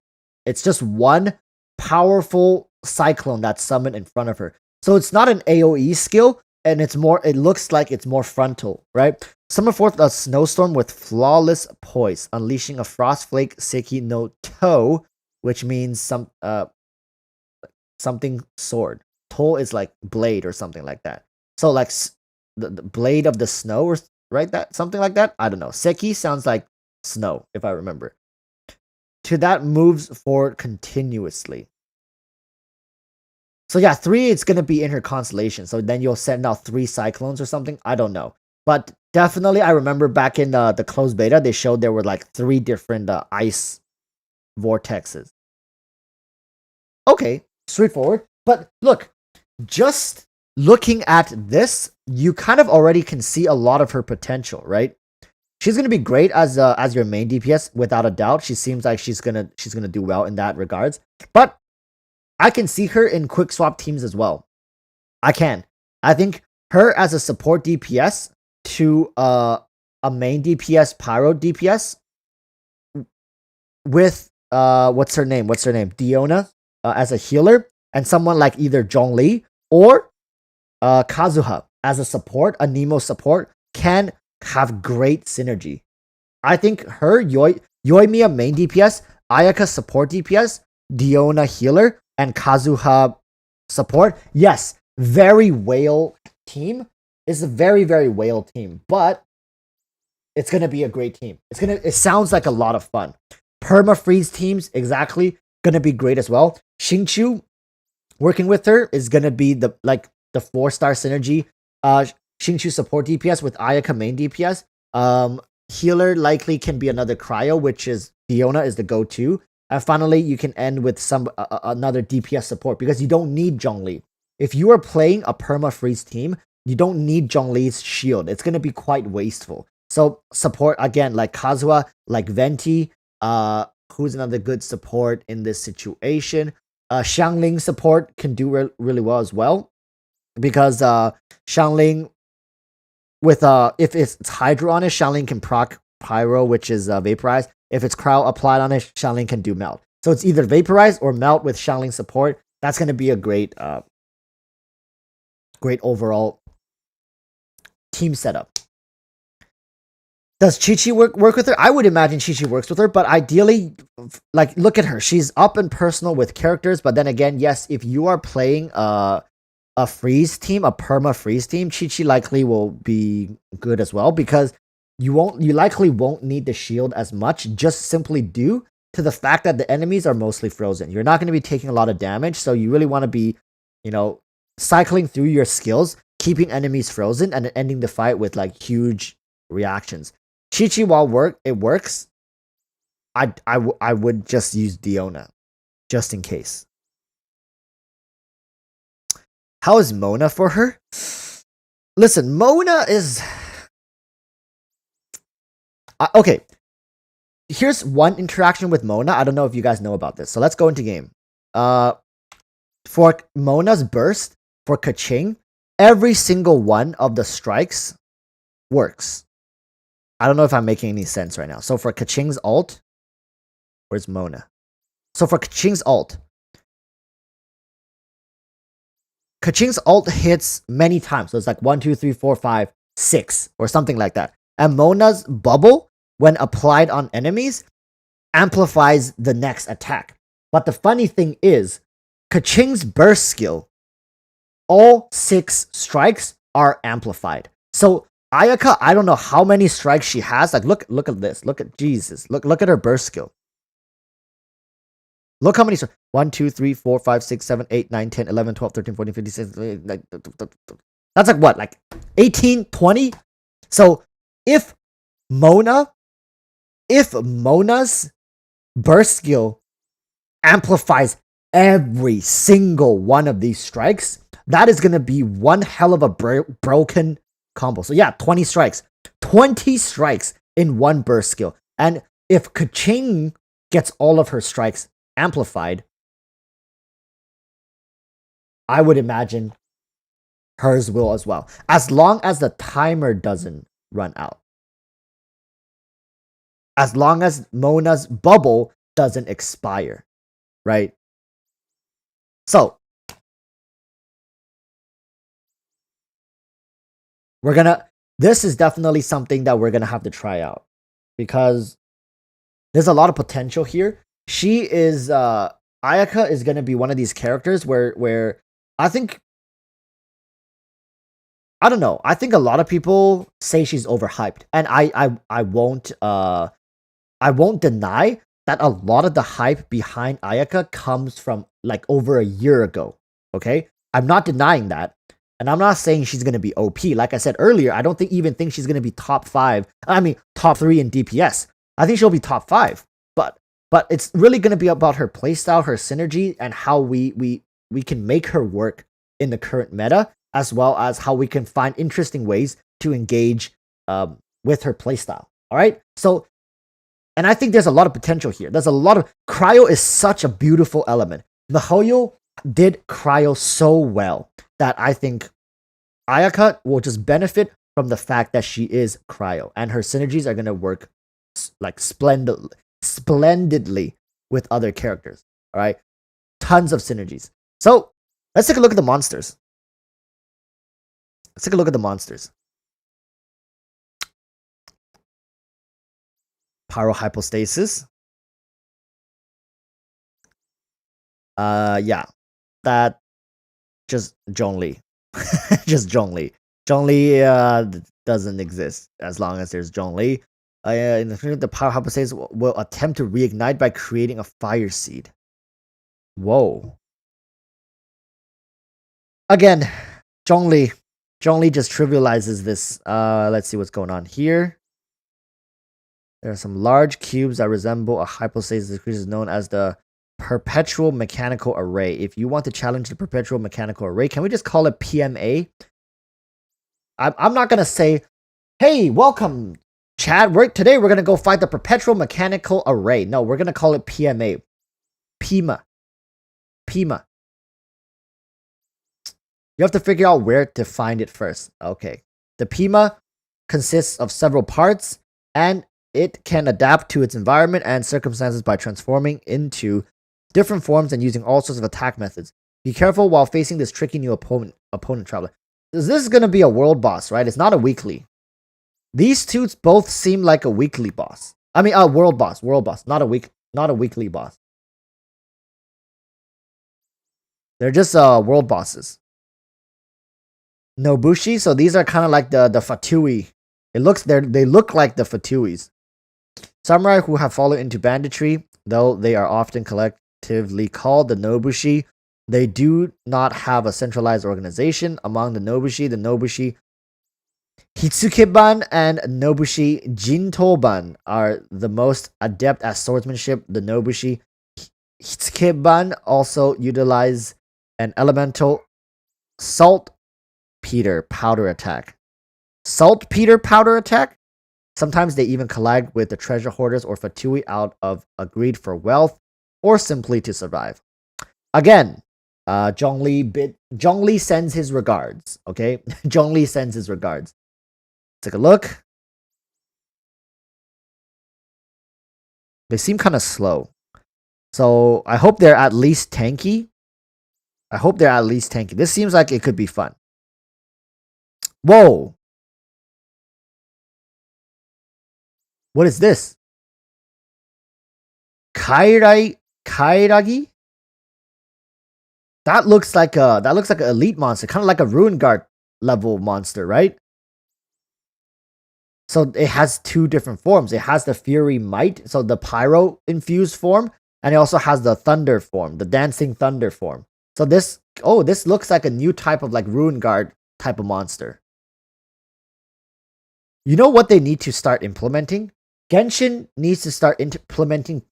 It's just 1 powerful cyclone that's summoned in front of her. So it's not an AoE skill, and it looks like it's more frontal, right? Summon forth a snowstorm with flawless poise, unleashing a frostflake Seki no To, which means something sword. To is like blade or something like that. So like the blade of the snow, or right, that something like that. I don't know. Seki sounds like snow, if I remember. To that moves forward continuously. So yeah, 3, it's going to be in her constellation. So then you'll send out 3 cyclones or something. I don't know. But definitely, I remember back in the closed beta, they showed there were like 3 different ice vortexes. Okay, straightforward. But look, just looking at this, you kind of already can see a lot of her potential, right? She's gonna be great as your main DPS without a doubt. She seems like she's gonna do well in that regards. But I can see her in quick swap teams as well. I can. I think her as a support DPS to a main DPS pyro DPS with what's her name? Diona as a healer, and someone like either Zhongli or Kazuha as a support, a Nemo support, can have great synergy. I think her Yoimiya main DPS, Ayaka support DPS, Diona healer, and Kazuha support. Yes, very whale team. Is a very, very whale team, but it's gonna be a great team. It sounds like a lot of fun. Perma freeze teams, exactly, gonna be great as well. Xingqiu working with her is gonna be the 4-star synergy. Xingqiu support DPS with Ayaka main DPS. Healer likely can be another cryo, which is Fiona is the go-to. And finally, you can end with another DPS support because you don't need Zhongli. If you are playing a perma freeze team, you don't need Zhongli's shield. It's gonna be quite wasteful. So support again, like Kazuha, like Venti. Who's another good support in this situation? Xiangling support can do really well as well, because Xiangling with if it's Hydro on it, Xiangling can proc Pyro, which is Vaporize. If it's Crowd applied on it, Xiangling can do Melt. So it's either Vaporize or Melt with Xiangling support. That's going to be a great overall team setup. Does Chi-Chi work with her? I would imagine Chi-Chi works with her, but ideally, like, look at her. She's up and personal with characters, but then again, yes, if you are playing a freeze team, a perma freeze team, Chi-Chi likely will be good as well, because you likely won't need the shield as much, just simply due to the fact that the enemies are mostly frozen. You're not going to be taking a lot of damage, so you really want to be, cycling through your skills, keeping enemies frozen, and ending the fight with like huge reactions. Chi-Chi, while it works, I would just use Diona, just in case. How is Mona for her? Listen, Mona is... okay, here's one interaction with Mona. I don't know if you guys know about this, so let's go into game. For Mona's burst, for Kaching, every single one of the strikes works. I don't know if I'm making any sense right now. So for Kaching's ult, where's Mona? So for Kaching's ult hits many times. So it's like 1, 2, 3, 4, 5, 6, or something like that. And Mona's bubble, when applied on enemies, amplifies the next attack. But the funny thing is, Kaching's burst skill, all 6 strikes are amplified. So Ayaka, I don't know how many strikes she has. Like, look at this. Look at Jesus. Look at her burst skill. Look how many strikes. 1, 2, 3, 4, 5, 6, 7, 8, 9, 10, 11, 12, 13, 14, 15, 16, that's like what? Like 18, 20? So if Mona's burst skill amplifies every single one of these strikes, that is going to be one hell of a broken combo. So yeah, 20 strikes. 20 strikes in one burst skill. And if Kaching gets all of her strikes amplified, I would imagine hers will as well. As long as the timer doesn't run out. As long as Mona's bubble doesn't expire. Right? So, this is definitely something that we're gonna have to try out, because there's a lot of potential here. She is, Ayaka is gonna be one of these characters where I think, I don't know, I think a lot of people say she's overhyped, and I won't deny that a lot of the hype behind Ayaka comes from like over a year ago. Okay, I'm not denying that. And I'm not saying she's going to be OP. Like I said earlier, I don't even think she's going to be top 3 in DPS. I think she'll be top 5. But it's really going to be about her playstyle, her synergy, and how we can make her work in the current meta. as well as how we can find interesting ways to engage with her playstyle. All right, so and I think there's a lot of potential here. There's a lot of cryo is such a beautiful element. Mihoyo did cryo so well that I think Ayaka will just benefit from the fact that she is cryo, and her synergies are gonna work like splendidly with other characters. All right, tons of synergies. So let's take a look at the monsters. Let's take a look at the monsters. Pyrohypostasis. Yeah, that just Zhongli. Just Zhongli. Zhongli doesn't exist as long as there's Zhongli. In the pyrohypostasis will attempt to reignite by creating a fire seed. Whoa. Again, Zhongli. Zhongli just trivializes this. Let's see what's going on here. There are some large cubes that resemble a hypostasis creature known as the Perpetual Mechanical Array. If you want to challenge the Perpetual Mechanical Array, can we just call it PMA? I'm not going to say, hey, welcome, Chad. Today we're going to go fight the Perpetual Mechanical Array. No, we're going to call it PMA. Pima. Pima. You have to figure out where to find it first. Okay. The Pima consists of several parts, and it can adapt to its environment and circumstances by transforming into different forms and using all sorts of attack methods. Be careful while facing this tricky new opponent traveler. This is going to be a world boss, right? It's not a weekly. These two both seem like a weekly boss. I mean, a world boss, not a weekly boss. They're just world bosses. Nobushi, so these are kind of like the Fatui. They look like the Fatuis. Samurai who have fallen into banditry, though they are often collectively called the Nobushi, they do not have a centralized organization. Among the Nobushi Hitsukeban and Nobushi Jintoban are the most adept at swordsmanship. The Nobushi Hitsukeban also utilize an elemental saltpeter powder attack. Saltpeter powder attack? Sometimes they even collide with the treasure hoarders or Fatui out of a greed for wealth or simply to survive. Again, Zhongli sends his regards. Okay, Zhongli sends his regards. Take a look. They seem kind of slow, so I hope they're at least tanky. This seems like it could be fun. Whoa. What is this? Kairagi? That looks like an elite monster, kind of like a Ruin Guard level monster, right? So it has two different forms. It has the Fury Might, so the pyro infused form, and it also has the thunder form, the dancing thunder form. So this looks like a new type of like Ruin Guard type of monster. You know what they need to start implementing? Genshin needs to start implementing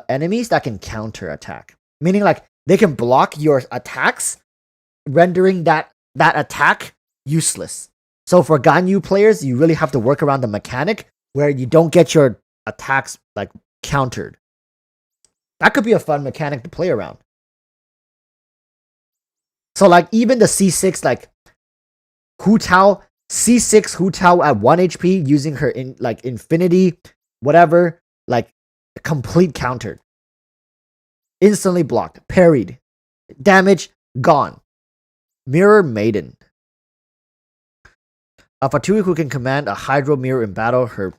enemies that can counter attack. Meaning like they can block your attacks, rendering that attack useless. So for Ganyu players, you really have to work around the mechanic where you don't get your attacks like countered. That could be a fun mechanic to play around. So like even the C6 like Hutao, C6 Hutao at 1 HP using her in like infinity, whatever, like complete countered. Instantly blocked, parried, damage, gone. Mirror Maiden. A Fatui who can command a Hydro Mirror in battle. Her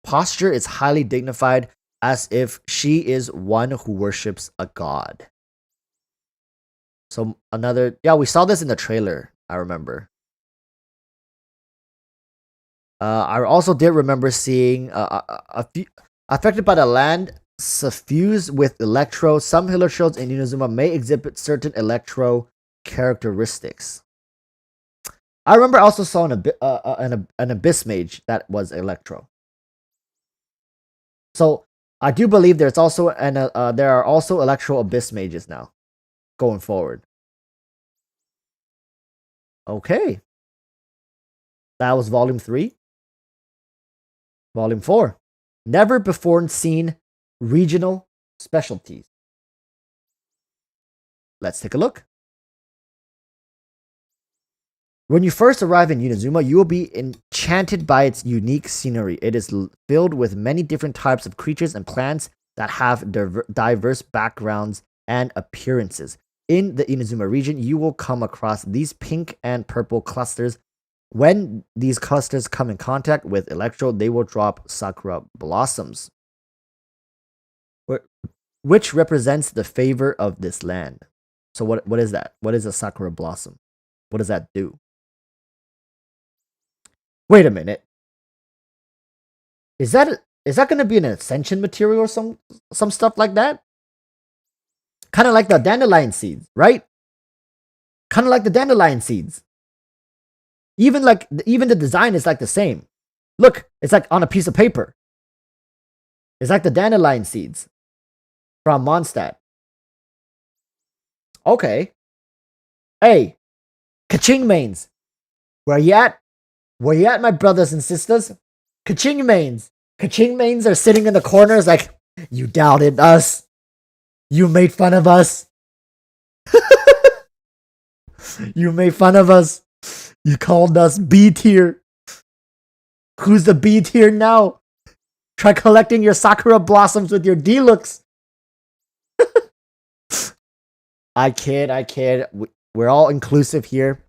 posture is highly dignified, as if she is one who worships a god. So another, yeah, we saw this in the trailer, I remember. I also did remember seeing a few affected by the land suffused with electro. Some Hillerschilds in Inazuma may exhibit certain electro characteristics. I remember I also saw an Abyss Mage that was electro. So I do believe there's also there are also electro Abyss Mages now, going forward. Okay. That was volume 3. Volume 4. Never before seen regional specialties. Let's take a look. When you first arrive in Inazuma, you will be enchanted by its unique scenery. It is filled with many different types of creatures and plants that have diverse backgrounds and appearances. In the Inazuma region, you will come across these pink and purple clusters. When these clusters come in contact with Electro, they will drop Sakura Blossoms, which represents the favor of this land. So what is that? What is a Sakura Blossom? What does that do? Wait a minute. Is that going to be an ascension material or some stuff like that? Kind of like the dandelion seeds, right? Kind of like the dandelion seeds. Even the design is like the same. Look, it's like on a piece of paper. It's like the dandelion seeds from Mondstadt. Okay. Hey, Kaching mains. Where you at? Where you at, my brothers and sisters? Kaching mains. Kaching mains are sitting in the corners like, you doubted us. You made fun of us. You made fun of us. You called us B tier. Who's the B tier now? Try collecting your Sakura Blossoms with your deluxe. I kid. We're all inclusive here.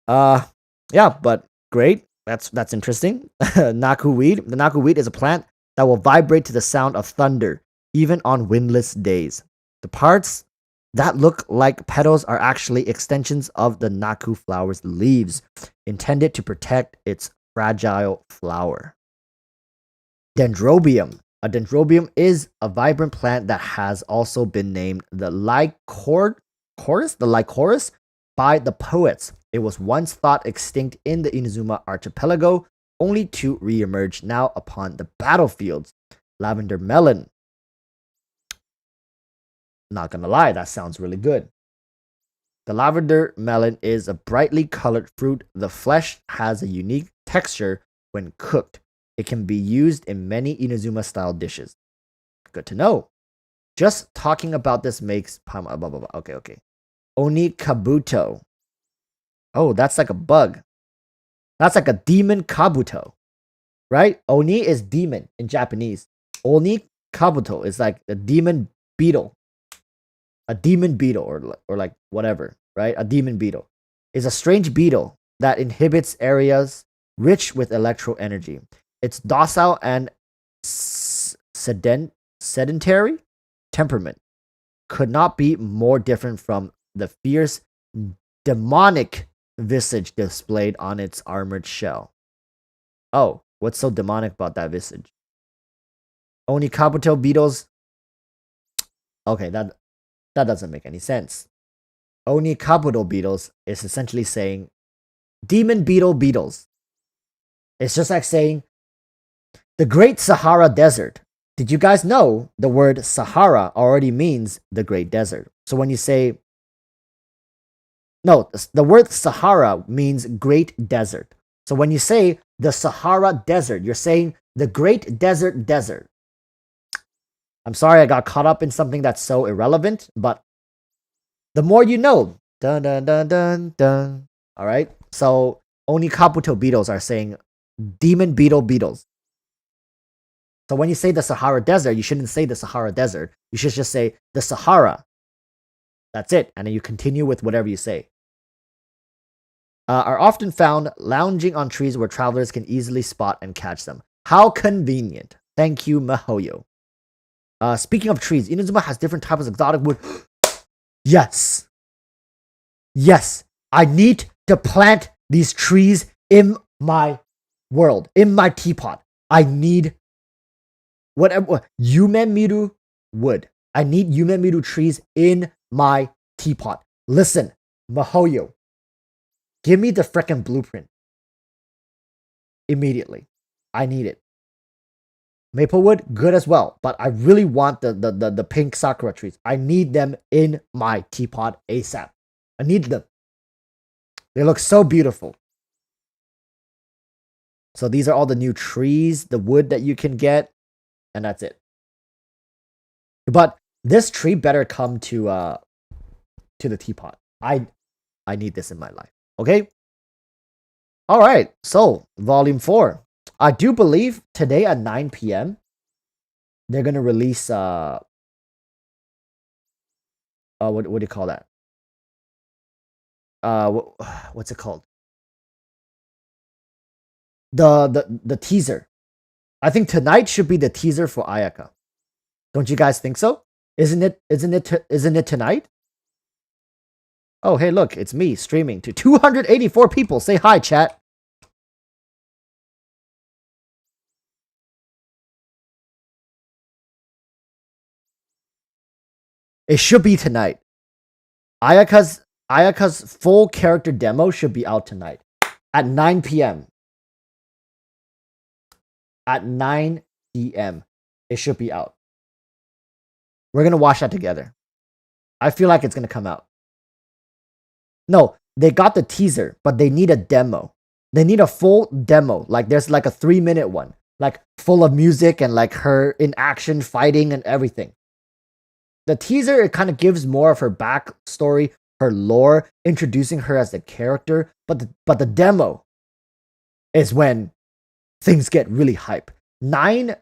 Yeah, but great. That's interesting. Naku weed. The Naku weed is a plant that will vibrate to the sound of thunder, even on windless days. The parts that look like petals are actually extensions of the Naku flower's leaves, intended to protect its fragile flower. Dendrobium. A dendrobium is a vibrant plant that has also been named the Lycoris by the poets. It was once thought extinct in the Inazuma archipelago, only to re-emerge now upon the battlefields. Lavender melon. Not gonna lie, that sounds really good. The lavender melon is a brightly colored fruit. The flesh has a unique texture when cooked. It can be used in many Inazuma-style dishes. Good to know. Just talking about this makes... Okay. Oni Kabuto. Oh, that's like a bug. That's like a demon Kabuto. Right? Oni is demon in Japanese. Oni Kabuto is like a demon beetle. A demon beetle or like whatever, right? A demon beetle is a strange beetle that inhabits areas rich with electro energy. Its docile and sedentary temperament could not be more different from the fierce demonic visage displayed on its armored shell. Oh, what's so demonic about that visage? Oni Kabuto beetles. Okay, that doesn't make any sense. Oni Kabuto beetles is essentially saying demon beetle beetles. It's just like saying the Great Sahara Desert. Did you guys know the word Sahara already means the Great Desert? So when you say... No, the word Sahara means Great Desert. So when you say the Sahara Desert, you're saying the Great Desert. I'm sorry I got caught up in something that's so irrelevant, but the more you know. Dun dun dun dun dun. Alright? So Oni Kabuto beetles are saying demon beetle beetles. So when you say the Sahara Desert, you shouldn't say the Sahara Desert. You should just say the Sahara. That's it. And then you continue with whatever you say. Are often found lounging on trees where travelers can easily spot and catch them. How convenient. Thank you, Mahoyo. Speaking of trees, Inazuma has different types of exotic wood. Yes. I need to plant these trees in my world, in my teapot. I need whatever Yumemiru wood. I need Yumemiru trees in my teapot. Listen, Mahoyo, give me the frickin' blueprint immediately. I need it. Maplewood, good as well, but I really want the pink sakura trees. I need them in my teapot ASAP. I need them. They look so beautiful. So these are all the new trees, the wood that you can get, and that's it. But this tree better come to the teapot. I need this in my life. Okay? All right. So, volume 4. I do believe today at 9 p.m. they're going to release what do you call that? What's it called? The teaser. I think tonight should be the teaser for Ayaka. Don't you guys think so? Isn't it tonight? Oh, hey, look, it's me streaming to 284 people. Say hi, chat. It should be tonight. Ayaka's full character demo should be out tonight at 9 p.m. At 9 p.m. It should be out. We're going to watch that together. I feel like it's going to come out. No, they got the teaser, but they need a demo. They need a full demo. Like there's like a 3-minute one, like full of music and like her in action fighting and everything. The teaser, it kind of gives more of her backstory, her lore, introducing her as the character. But the demo is when things get really hype. 9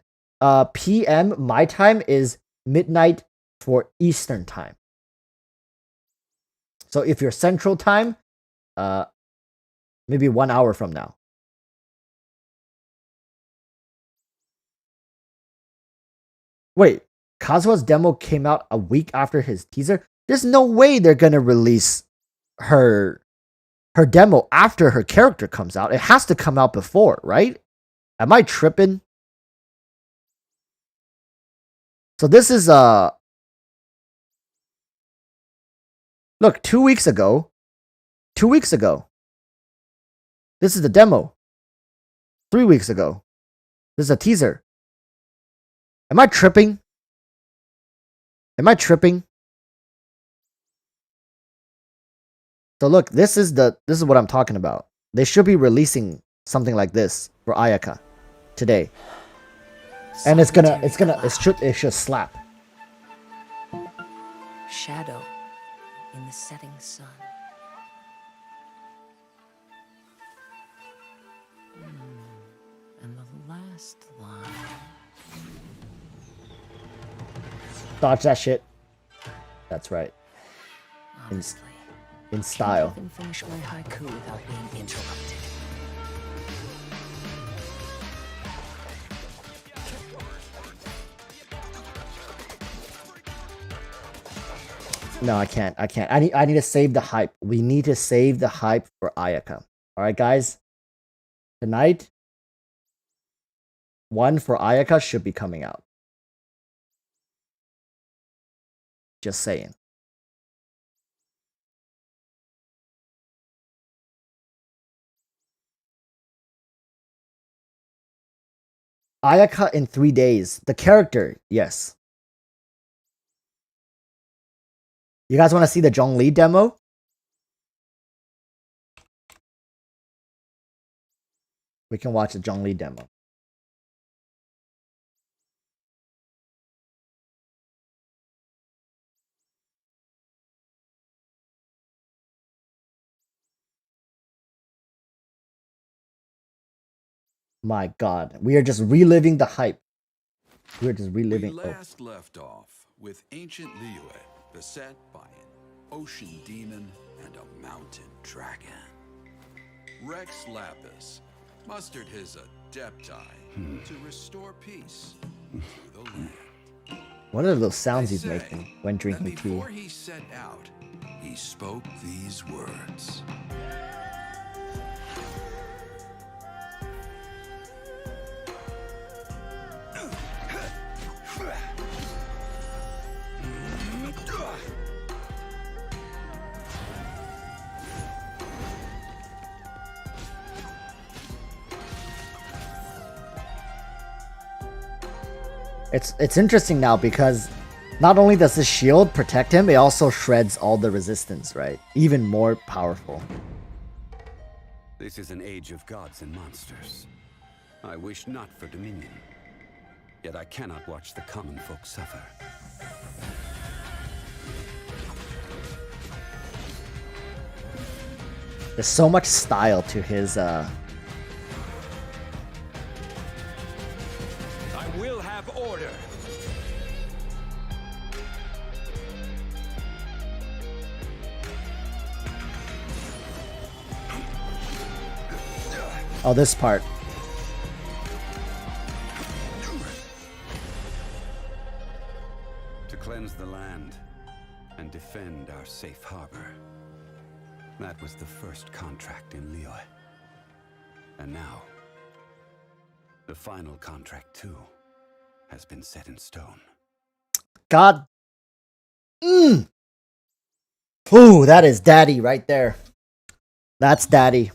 p.m. my time is midnight for Eastern time. So if you're Central time, maybe 1 hour from now. Wait, Kazuha's demo came out a week after his teaser? There's no way they're gonna release her demo after her character comes out. It has to come out before, right? Am I tripping? So this is look, 2 weeks ago. 2 weeks ago. This is the demo. 3 weeks ago. This is a teaser. Am I tripping? Am I tripping? So look, this is what I'm talking about. They should be releasing something like this for Ayaka today. And it should slap. Shadow in the setting sun. And the last line. Dodge that shit. That's right. Honestly, In style. I can finish my haiku without being interrupted. No, I can't. I need to save the hype. We need to save the hype for Ayaka. Alright, guys? Tonight, one for Ayaka should be coming out. Just saying. Ayaka in 3 days. The character, yes. You guys want to see the Zhongli demo? We can watch the Zhongli demo. My God, we are just reliving the hype. We are just reliving. We last left off with ancient Liyue, beset by an ocean demon and a mountain dragon. Rex Lapis mustered his adepti to restore peace to the land. What are those sounds he's They say making when drinking that tea? before he set out, he spoke these words. It's interesting now because not only does this shield protect him, it also shreds all the resistance, right? Even more powerful. This is an age of gods and monsters. I wish not for dominion. Yet I cannot watch the common folk suffer. There's so much style to his I will have order. oh, this part. To cleanse the land and defend our safe harbor. That was the first contract in Liyue. And now, the final contract too has been set in stone. God. Ooh, that is daddy right there. That's daddy.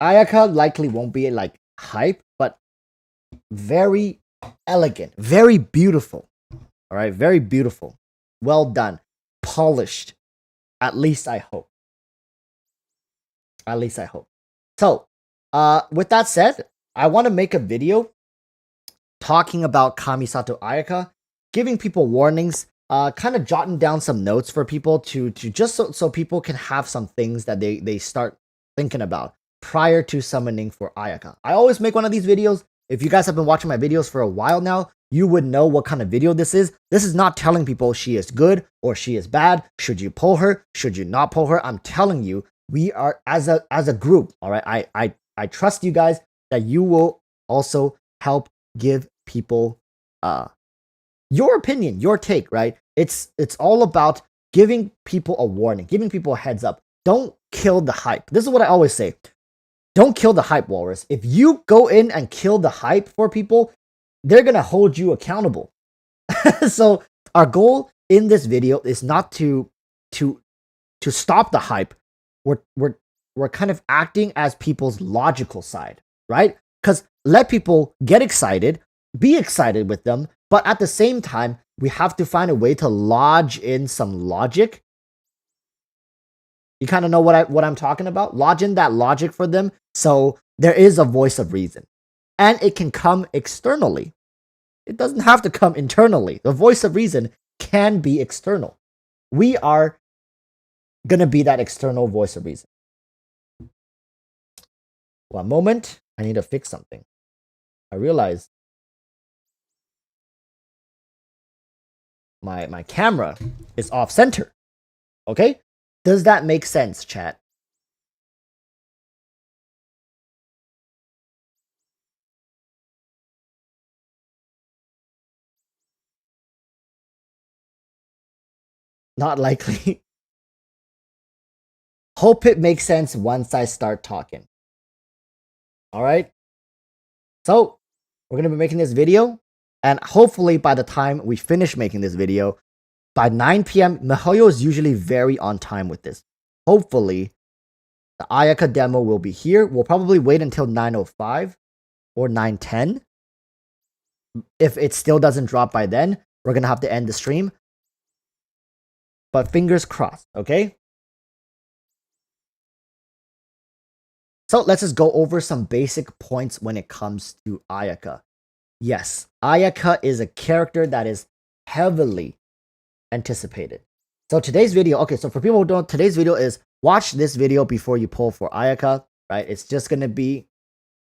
Ayaka likely won't be like hype, but very elegant, very beautiful. All right, very beautiful. Well done. Polished. At least I hope. At least I hope. So, with that said, I want to make a video talking about Kamisato Ayaka, giving people warnings, kind of jotting down some notes for people to just so people can have some things that they start thinking about prior to summoning for Ayaka. I always make one of these videos. If you guys have been watching my videos for a while now, you would know what kind of video this is. This is not telling people she is good or she is bad. Should you pull her? Should you not pull her? I'm telling you, we are as a group. All right, I trust you guys that you will also help give people your opinion, your take. Right? It's all about giving people a warning, giving people a heads up. Don't kill the hype. This is what I always say. Don't kill the hype, Walrus. If you go in and kill the hype for people, they're gonna hold you accountable. So our goal in this video is not to stop the hype. We're kind of acting as people's logical side, right? Because let people get excited, be excited with them, but at the same time, we have to find a way to lodge in some logic. You kind of know what I'm talking about? Lodge in that logic for them so there is a voice of reason. And it can come externally. It doesn't have to come internally. The voice of reason can be external. We are going to be that external voice of reason. One moment. I need to fix something. I realize my camera is off center. Okay? Does that make sense, chat? Not likely. Hope it makes sense once I start talking. All right. So we're going to be making this video. And hopefully by the time we finish making this video, by 9 p.m., miHoYo is usually very on time with this. Hopefully, the Ayaka demo will be here. We'll probably wait until 9:05 or 9:10. If it still doesn't drop by then, we're going to have to end the stream. But fingers crossed, okay? So let's just go over some basic points when it comes to Ayaka. Yes, Ayaka is a character that is heavily anticipated. So today's video, okay, so for people who don't, today's video is watch this video before you pull for Ayaka, right? It's just going to be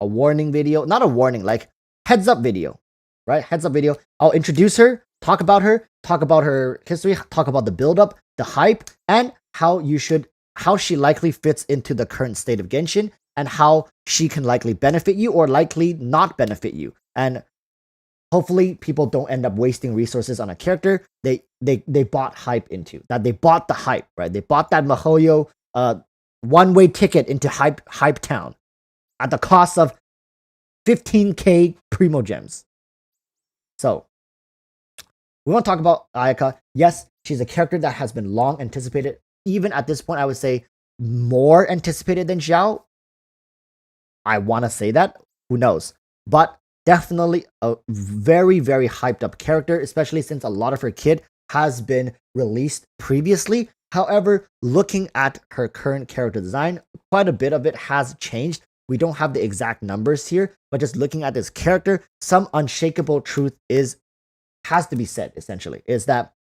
a warning video, not a warning, like heads up video, right? Heads up video. I'll introduce her, talk about her history, talk about the build up, the hype, and how she likely fits into the current state of Genshin and how she can likely benefit you or likely not benefit you. And hopefully people don't end up wasting resources on a character they bought hype into. That they bought the hype, right? They bought that miHoYo one-way ticket into hype town at the cost of 15k primo gems. So we want to talk about Ayaka. Yes, she's a character that has been long anticipated. Even at this point, I would say more anticipated than Xiao. I want to say that. Who knows? But definitely a very, very hyped up character, especially since a lot of her kit has been released previously. However, looking at her current character design, quite a bit of it has changed. We don't have the exact numbers here, but just looking at this character, some unshakable truth has to be said, essentially, is that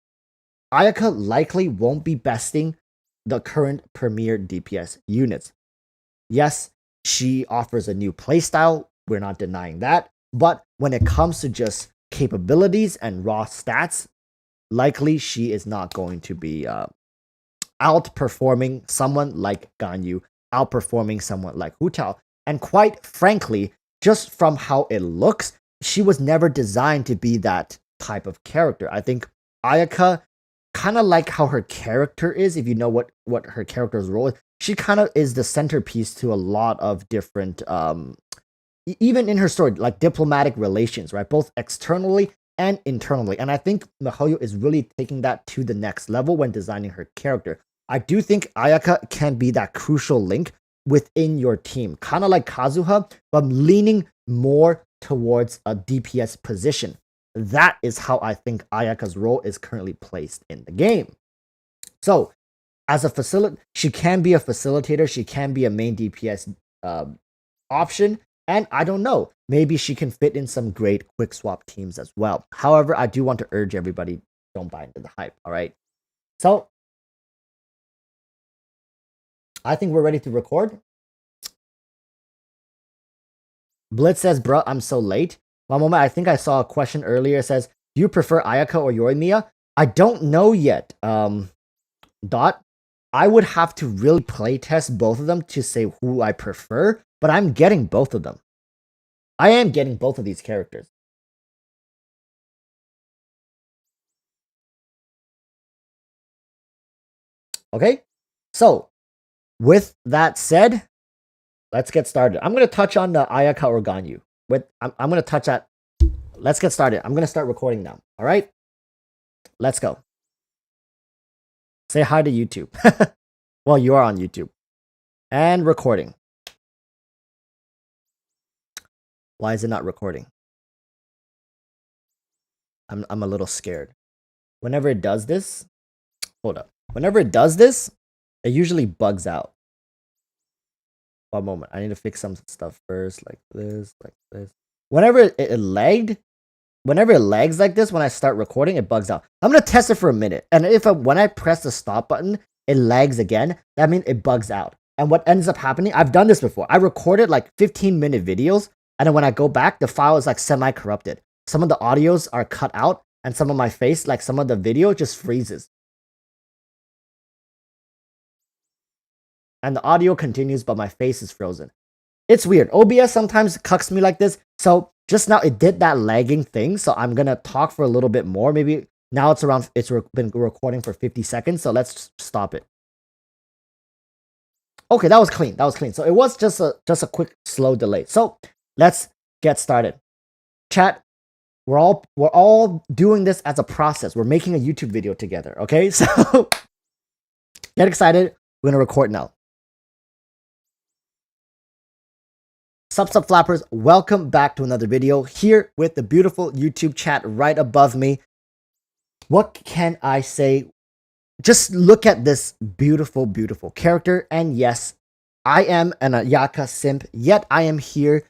Ayaka likely won't be besting the current premier DPS units. Yes, she offers a new playstyle, we're not denying that, but when it comes to just capabilities and raw stats, likely she is not going to be outperforming someone like Ganyu, outperforming someone like Hutao. And quite frankly, just from how it looks, she was never designed to be that type of character. I think Ayaka, kind of like how her character is, if you know what her character's role is, she kind of is the centerpiece to a lot of different, even in her story, like diplomatic relations, right? Both externally and internally. And I think miHoYo is really taking that to the next level when designing her character. I do think Ayaka can be that crucial link within your team, kind of like Kazuha, but leaning more towards a DPS position. That is how I think Ayaka's role is currently placed in the game. So, as a she can be a facilitator, she can be a main DPS option, and I don't know, maybe she can fit in some great quick swap teams as well. However, I do want to urge everybody, don't buy into the hype, all right? So, I think we're ready to record. Blitz says, bro, I'm so late. One moment, I think I saw a question earlier. It says, do you prefer Ayaka or Yoimiya? I don't know yet, Dot. I would have to really playtest both of them to say who I prefer, but I'm getting both of them. I am getting both of these characters. Okay, so with that said, let's get started. I'm going to touch on the Ayaka or Ganyu. I'm going to touch at. Let's get started. I'm going to start recording now. All right, let's go. Say hi to YouTube. Well, you are on YouTube. And recording. Why is it not recording? I'm a little scared. Whenever it does this, hold up. Whenever it does this, it usually bugs out. One moment. I need to fix some stuff first, like this, like this. Whenever it lagged, whenever it lags like this, when I start recording, it bugs out. I'm gonna test it for a minute, and when I press the stop button, it lags again. That means it bugs out. And what ends up happening, I've done this before. I recorded like 15-minute videos, and then when I go back, the file is like semi-corrupted. Some of the audios are cut out, and some of my face, like some of the video, just freezes. And the audio continues, but my face is frozen. It's weird. OBS sometimes cucks me like this. So just now it did that lagging thing. So I'm gonna talk for a little bit more. Maybe now it's been recording for 50 seconds. So let's stop it. Okay, that was clean. That was clean. So it was just a quick slow delay. So let's get started. Chat, we're all doing this as a process. We're making a YouTube video together. Okay, so get excited. We're gonna record now. Sup flappers, welcome back to another video here with the beautiful YouTube chat right above me. What can I say? Just look at this beautiful, beautiful character. And yes, I am an Ayaka simp, yet I am here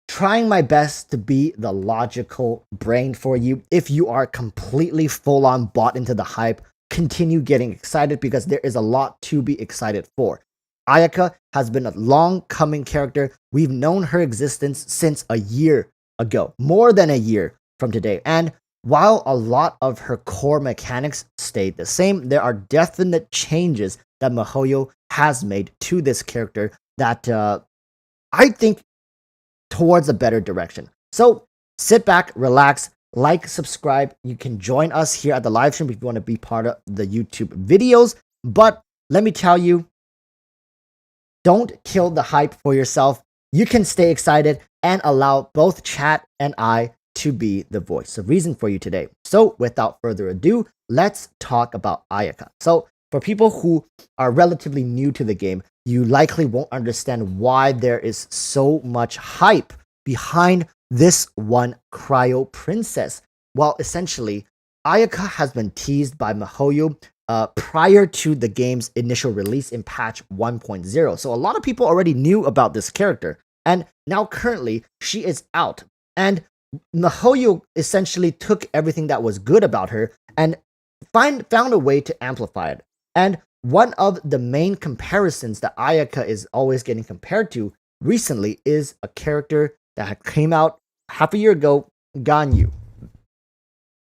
trying my best to be the logical brain for you. If you are completely full on bought into the hype, continue getting excited because there is a lot to be excited for. Ayaka has been a long coming character. We've known her existence since a year ago, more than a year from today. And while a lot of her core mechanics stayed the same, there are definite changes that miHoYo has made to this character that I think towards a better direction. So sit back, relax, like, subscribe. You can join us here at the live stream if you want to be part of the YouTube videos. But let me tell you, don't kill the hype for yourself. You can stay excited and allow both chat and I to be the voice of reason for you today. So without further ado, let's talk about Ayaka. So for people who are relatively new to the game, you likely won't understand why there is so much hype behind this one cryo princess. Well, essentially, Ayaka has been teased by miHoYo prior to the game's initial release in patch 1.0. So a lot of people already knew about this character. And now currently she is out. And Mihoyo essentially took everything that was good about her and found a way to amplify it. And one of the main comparisons that Ayaka is always getting compared to recently is a character that came out half a year ago, Ganyu.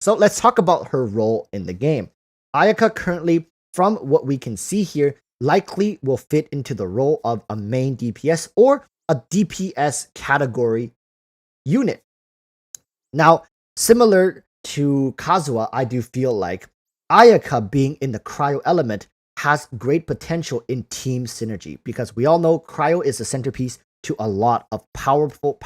So let's talk about her role in the game. Ayaka currently, from what we can see here, likely will fit into the role of a main DPS or a DPS category unit. Now, similar to Kazuha, I do feel like Ayaka being in the cryo element has great potential in team synergy, because we all know cryo is the centerpiece to a lot of powerful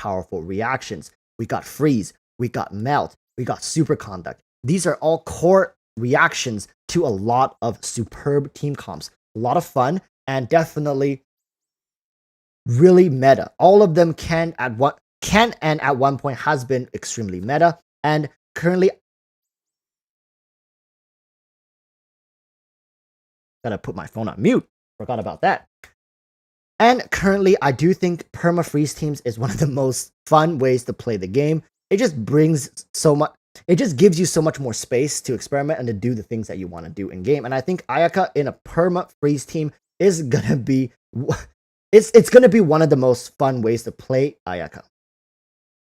reactions. We got freeze, we got melt, we got superconduct. These are all core reactions to a lot of superb team comps. A lot of fun and definitely really meta. All of them can and at one point has been extremely meta, and currently gotta put my phone on mute. Forgot about that. And currently, I do think perma-freeze teams is one of the most fun ways to play the game. It just brings so much. It just gives you so much more space to experiment and to do the things that you want to do in game. And I think Ayaka in a perma-freeze team is gonna be it's gonna be one of the most fun ways to play Ayaka.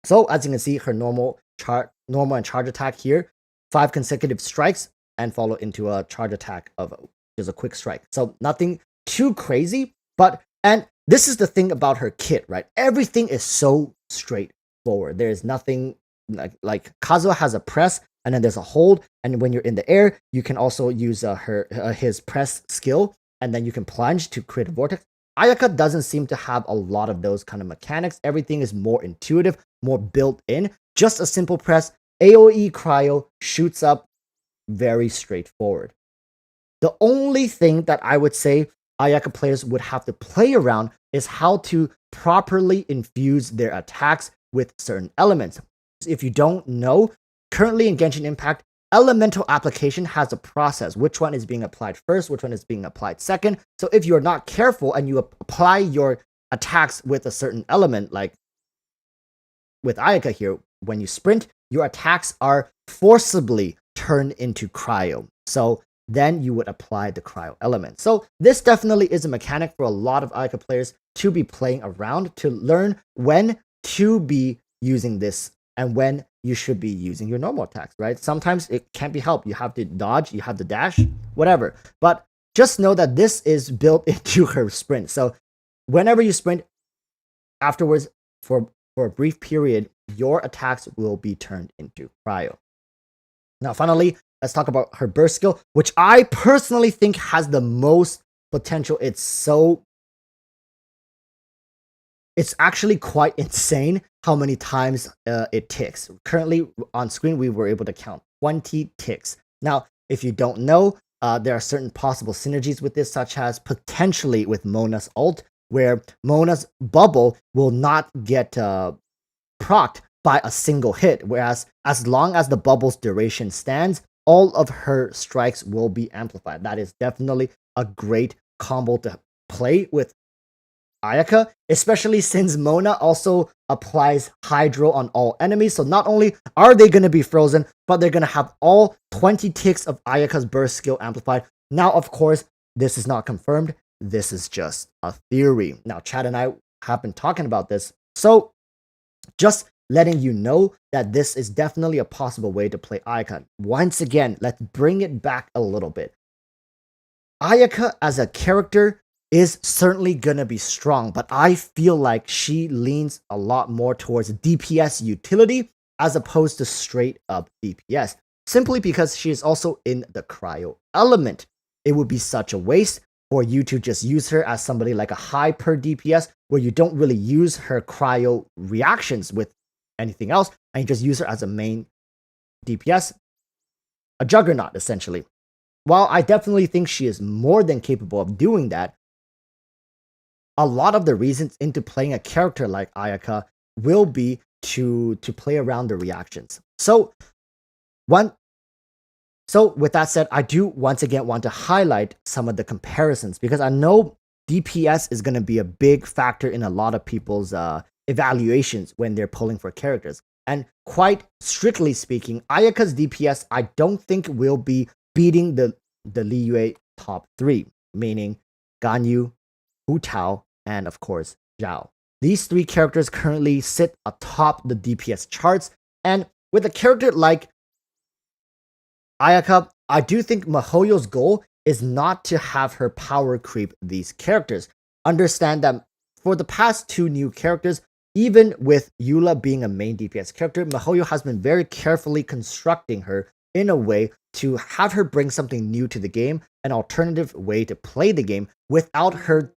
So as you can see, her normal and charge attack here, 5 consecutive strikes and follow into a charge attack of just a quick strike. So nothing too crazy, and this is the thing about her kit, right? Everything is so straightforward. There is nothing like Kazuha has a press and then there's a hold, and when you're in the air, you can also use his press skill, and then you can plunge to create a vortex. Ayaka doesn't seem to have a lot of those kind of mechanics. Everything is more intuitive, more built in. Just a simple press, AoE cryo, shoots up, very straightforward. The only thing that I would say Ayaka players would have to play around is how to properly infuse their attacks with certain elements. If you don't know, currently in Genshin Impact, elemental application has a process. Which one is being applied first, which one is being applied second. So if you're not careful and you apply your attacks with a certain element, like with Ayaka here, when you sprint, your attacks are forcibly turned into cryo. So then you would apply the cryo element. So this definitely is a mechanic for a lot of Ayaka players to be playing around, to learn when to be using this and when you should be using your normal attacks, right? Sometimes it can't be helped. You have to dodge, you have to dash, whatever. But just know that this is built into her sprint. So whenever you sprint, afterwards, for a brief period, your attacks will be turned into cryo. Now, finally, let's talk about her burst skill, which I personally think has the most potential. It's actually quite insane how many times it ticks. Currently on screen, we were able to count 20 ticks. Now, if you don't know, there are certain possible synergies with this, such as potentially with Mona's ult, where Mona's bubble will not get procced by a single hit, whereas as long as the bubble's duration stands, all of her strikes will be amplified. That is definitely a great combo to play with Ayaka, especially since Mona also applies Hydro on all enemies. So not only are they going to be frozen, but they're going to have all 20 ticks of Ayaka's burst skill amplified. Now, of course, this is not confirmed. This is just a theory. Now, Chad and I have been talking about this. So just letting you know that this is definitely a possible way to play Ayaka. Once again, let's bring it back a little bit. Ayaka as a character is certainly gonna be strong, but I feel like she leans a lot more towards DPS utility as opposed to straight up DPS, simply because she is also in the cryo element. It would be such a waste for you to just use her as somebody like a high per DPS, where you don't really use her cryo reactions with anything else, and you just use her as a main DPS, a juggernaut essentially. While I definitely think she is more than capable of doing that, a lot of the reasons into playing a character like Ayaka will be to play around the reactions. So So with that said, I do once again want to highlight some of the comparisons because I know DPS is going to be a big factor in a lot of people's evaluations when they're pulling for characters. And quite strictly speaking, Ayaka's DPS I don't think will be beating the Liyue top 3, meaning Ganyu, Hutao, and of course Zhao. These 3 characters currently sit atop the DPS charts, and with a character like Ayaka, I do think miHoYo's goal is not to have her power creep these characters. Understand that for the past 2 new characters, even with Eula being a main DPS character, miHoYo has been very carefully constructing her in a way to have her bring something new to the game, an alternative way to play the game without her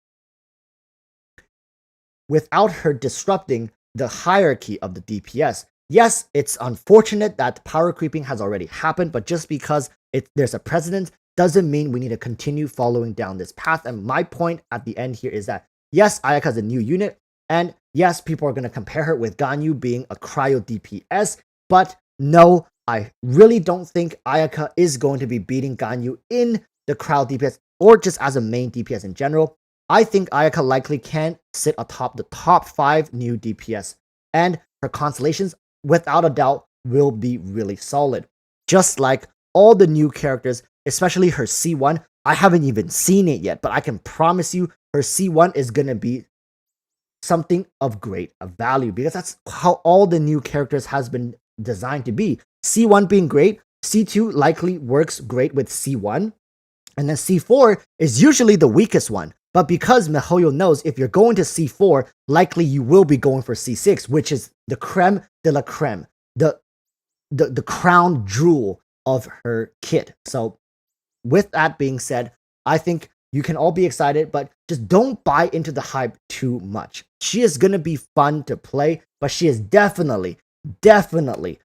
disrupting the hierarchy of the DPS. Yes, it's unfortunate that power creeping has already happened, but just because there's a precedent doesn't mean we need to continue following down this path. And my point at the end here is that, yes, Ayaka is a new unit, and yes, people are going to compare her with Ganyu being a cryo DPS, but no, I really don't think Ayaka is going to be beating Ganyu in the cryo DPS or just as a main DPS in general. I think Ayaka likely can sit atop the top 5 new DPS, and her constellations, without a doubt, will be really solid. Just like all the new characters, especially her C1, I haven't even seen it yet, but I can promise you her C1 is going to be something of great value because that's how all the new characters has been designed to be. C1 being great, C2 likely works great with C1, and then C4 is usually the weakest one. But because miHoYo knows if you're going to C4, likely you will be going for C6, which is the creme de la creme, the crown jewel of her kit. So with that being said, I think you can all be excited, but just don't buy into the hype too much. She is going to be fun to play, but she is definitely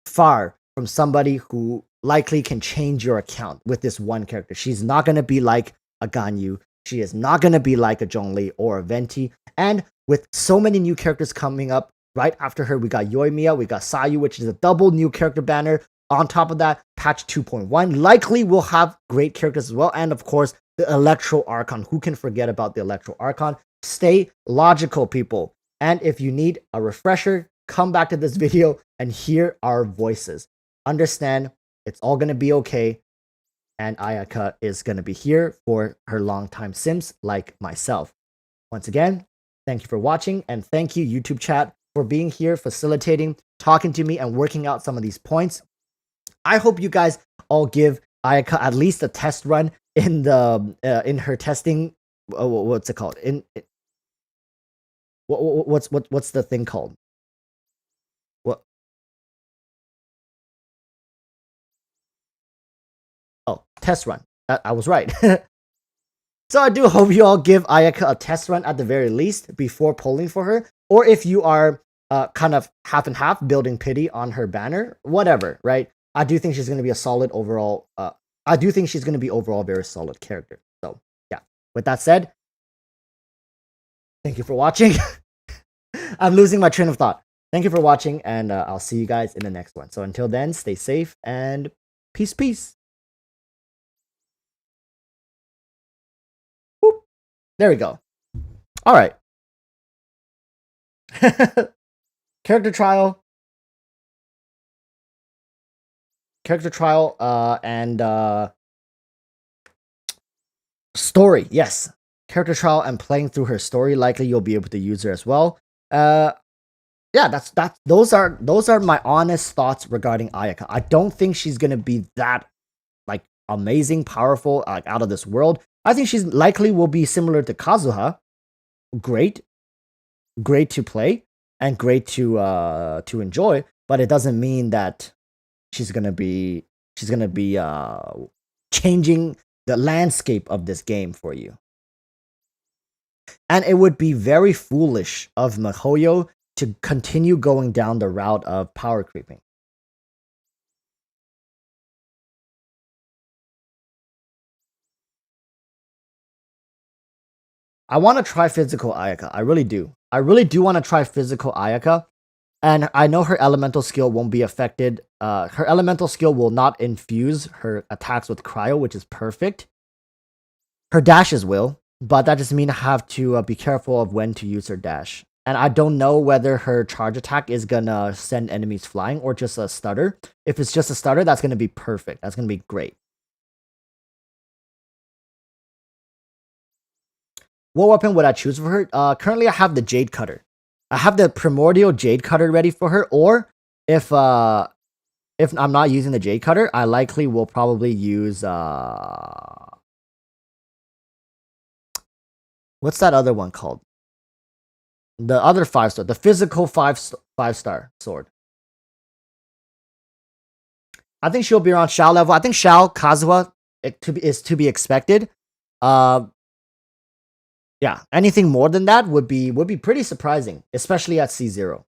far from somebody who likely can change your account with this one character. She's not going to be like a Ganyu. She is not going to be like a Zhongli or a Venti. And with so many new characters coming up right after her, we got Yoimiya, we got Sayu, which is a double new character banner. On top of that, patch 2.1 likely will have great characters as well. And of course, the Electro Archon. Who can forget about the Electro Archon? Stay logical, people. And if you need a refresher, come back to this video and hear our voices. Understand, it's all going to be okay. And Ayaka is going to be here for her longtime sims like myself. Once again, thank you for watching, and thank you, YouTube chat, for being here, facilitating, talking to me, and working out some of these points. I hope you guys all give Ayaka at least a test run in her testing. What's it called? What's the thing called? What? Oh, test run. I was right. So I do hope you all give Ayaka a test run at the very least before polling for her. Or if you are kind of half and half, building pity on her banner, whatever, right? I do think she's going to be a solid overall. I do think she's going to be overall a very solid character. So yeah, with that said, thank you for watching. I'm losing my train of thought. Thank you for watching, and I'll see you guys in the next one. So until then, stay safe and peace, peace. Boop. There we go. All right. Character trial. And story. Yes. Character trial and playing through her story. Likely you'll be able to use her as well. Yeah, those are my honest thoughts regarding Ayaka. I don't think she's gonna be that like amazing, powerful, like out of this world. I think she's likely will be similar to Kazuha. Great to play and great to enjoy, but it doesn't mean that she's gonna be changing the landscape of this game for you. And it would be very foolish of miHoYo to continue going down the route of power creeping. I want to try physical Ayaka. I really do. I really do want to try physical Ayaka. And I know her elemental skill won't be affected. Her elemental skill will not infuse her attacks with cryo, which is perfect. Her dashes will, but that just means I have to be careful of when to use her dash. And I don't know whether her charge attack is gonna send enemies flying or just a stutter. If it's just a stutter, that's gonna be perfect. That's gonna be great. What weapon would I choose for her? Currently, I have the Jade Cutter. I have the Primordial Jade Cutter ready for her. Or if I'm not using the Jade Cutter, I likely will probably use what's that other one called? The other 5-star, the physical 5-star sword. I think she'll be around Shao level. I think Shao Kazuha is to be expected. Yeah, anything more than that would be pretty surprising, especially at C0.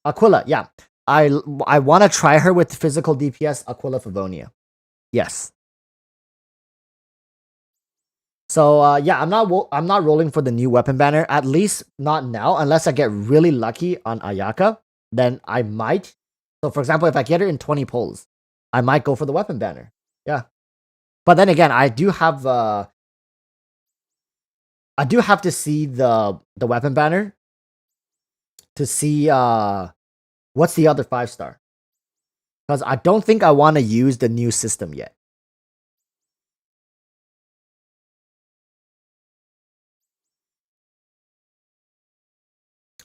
Aquila, yeah. I want to try her with physical DPS Aquila Favonia. Yes. So yeah, I'm not rolling for the new weapon banner, at least not now, unless I get really lucky on Ayaka, then I might. So for example, if I get her in 20 pulls, I might go for the weapon banner. Yeah. But then again, I do have to see the weapon banner to see what's the other 5-star. Because I don't think I want to use the new system yet.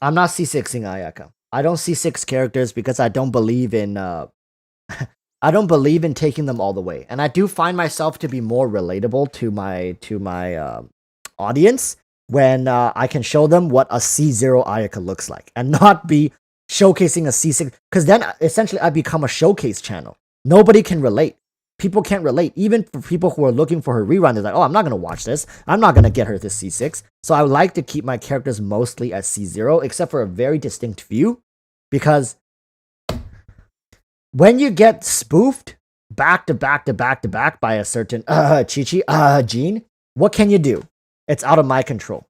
I'm not C6ing Ayaka. I don't C6 characters because I don't believe in I don't believe in taking them all the way. And I do find myself to be more relatable to my audience when I can show them what a C0 Ayaka looks like and not be showcasing a C6, because then essentially I become a showcase channel. Nobody can relate. People can't relate. Even for people who are looking for her rerun, they're like, oh, I'm not going to watch this. I'm not going to get her to C6. So I would like to keep my characters mostly at C0, except for a very distinct few, because when you get spoofed back to back to back to back by a certain Chi-Chi, Jean, what can you do? It's out of my control.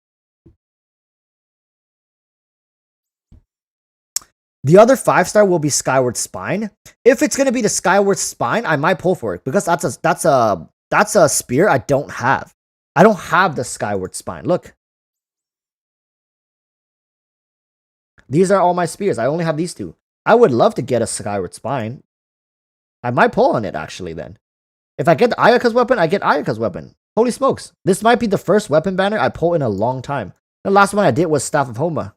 The other 5-star will be Skyward Spine. If it's gonna be the Skyward Spine, I might pull for it because that's a spear I don't have. I don't have the Skyward Spine. Look, these are all my spears. I only have these two. I would love to get a Skyward Spine. I might pull on it actually. Then, if I get the Ayaka's weapon, I get Ayaka's weapon. Holy smokes! This might be the first weapon banner I pull in a long time. The last one I did was Staff of Homa.